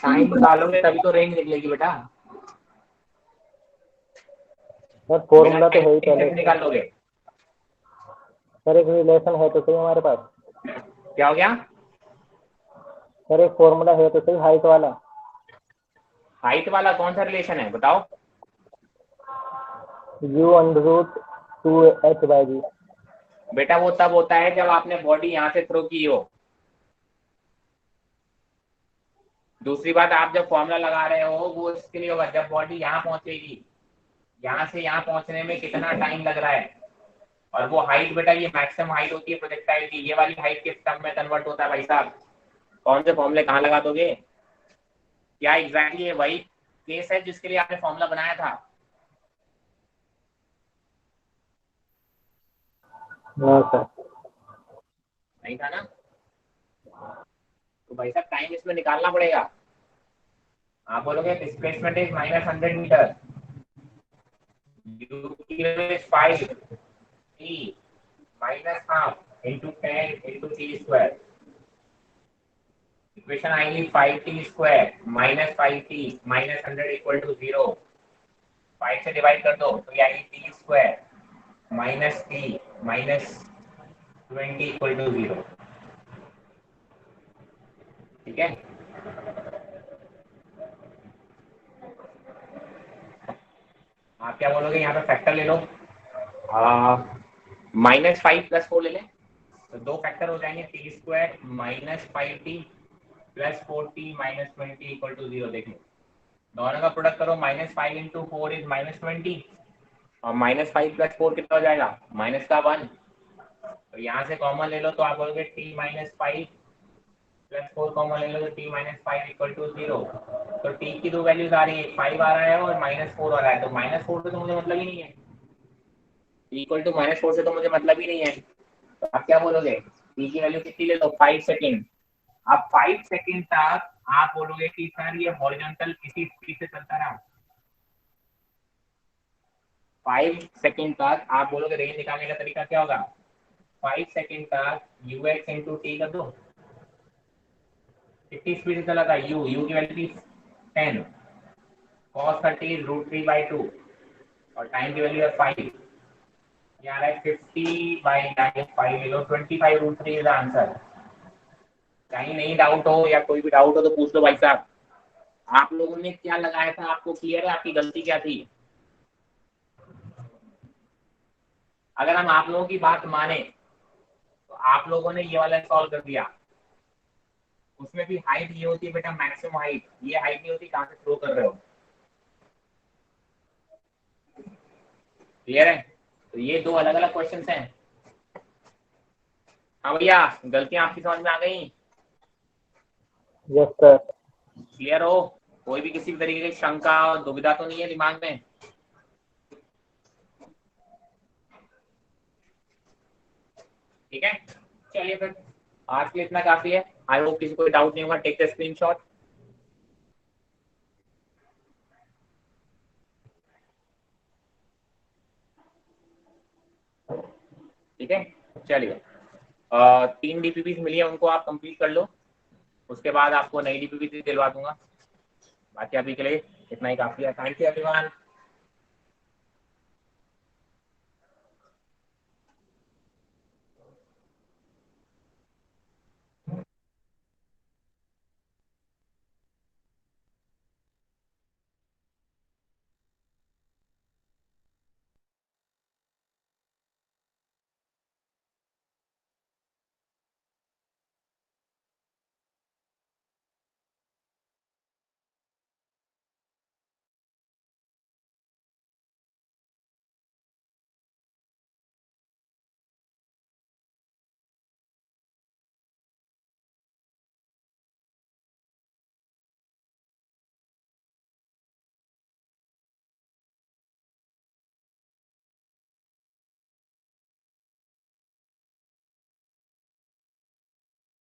टाइम निकालोगे तभी तो रेंज निकलेगी बेटा। सर फॉर्मूला तो है ही पहले। निकाल लोगे। सर एक रिलेशन है तो सही हमारे पास। क्या हो गया? सर एक फॉर्मूला है तो सही हाइट वाला। हाइट वाला कौन सा रिलेशन है बताओ? u√2h/g। बेटा वो तब होता है जब आपने बॉडी यहाँ से थ्रो की हो। दूसरी बात आप जब फॉर्मूला लगा रहे हो वो इसके लिए होगा जब बॉडी यहाँ पहुंचेगी, यहाँ से यहाँ पहुंचने में कितना टाइम लग रहा है। और वो हाइट बेटा ये मैक्सिमम हाइट होती है प्रोजेक्टाइल की, ये वाली हाइट किस टर्म में कन्वर्ट होता है भाई साहब? कौन से फॉर्मूले कहाँ लगा दोगे? क्या एग्जैक्टली ये वही केस है जिसके लिए आपने फॉर्मूला बनाया था? सर नहीं था ना? तो भाई साहब टाइम इसमें निकालना पड़ेगा। आप बोलोगे displacement is -100 metre, u is 5 t minus half into 10 into t square। Equation आएगी 5t square minus 5t minus 100 equal to 0। 5 से डिवाइड कर दो तो ये आएगी t square minus t minus 20 equal to 0। ठीक है, आप क्या बोलोगे यहाँ पे फैक्टर ले लो, -5 + 4 ले लें तो दो फैक्टर हो जाएंगे t square -5t + 4t - 20 equal to 0। देखो दोनों का प्रोडक्ट करो, -5 × 4 इज -20 और -5 + 4 कितना हो जाएगा -1। तो यहाँ से कॉमन ले लो तो आप बोलोगे t - 5 + 4 कॉमन ले लो तो t - 5 इक्वल टू 0। तो t की दो वैल्यूज आ रही है, 5 आ रहा है और -4 आ रहा है। तो -4 से तो मुझे मतलब ही नहीं है, इक्वल टू -4 से तो मुझे मतलब ही नहीं है। तो आप क्या बोलोगे t की वैल्यू कितनी ले लो 5 सेकेंड। अब 5 सेकेंड तक आप बोलोगे कि सर ये हॉरिजॉन्टल किसी स्पीड से चलता रहा, 5 सेकंड तक आप बोलोगे रेंज निकालने का तरीका क्या होगा, 5 सेकंड तक ux इंटू टी कर दो, कितनी स्पीड से चला था, u की वैल्यू थी 10, cos 30 is √3/2 और टाइम की वैल्यू है 5, ये आ रहा है 50/5 ले लो, 25√3 इज द आंसर। कहीं नहीं डाउट हो या कोई भी डाउट हो तो पूछ लो भाई साहब। आप लोगों ने क्या लगाया था, आपको क्लियर है आपकी गलती क्या थी? अगर हम आप लोगों की बात माने तो आप लोगों ने ये वाला सॉल्व कर दिया, उसमें भी हाइट ये होती है बेटा मैक्सिमम हाइट, ये हाइट नहीं होती, कहां से थ्रो कर रहे हो, क्लियर है? तो ये दो अलग अलग क्वेश्चंस हैं। हाँ भैया, गलतियां आपकी समझ में आ गई? Yes sir. क्लियर हो? कोई भी किसी भी तरीके की शंका और दुविधा तो नहीं है दिमाग में? ठीक है, चलिए फिर आज के लिए इतना काफी है। आई होप किसी को डाउट नहीं होगा। Take the screenshot. ठीक है, चलिए 3 डीपीपी मिली है, उनको आप कंप्लीट कर लो, उसके बाद आपको नई डीपीपी दिलवा दूंगा। बाकी अभी के लिए इतना ही काफी है। Thank you everyone.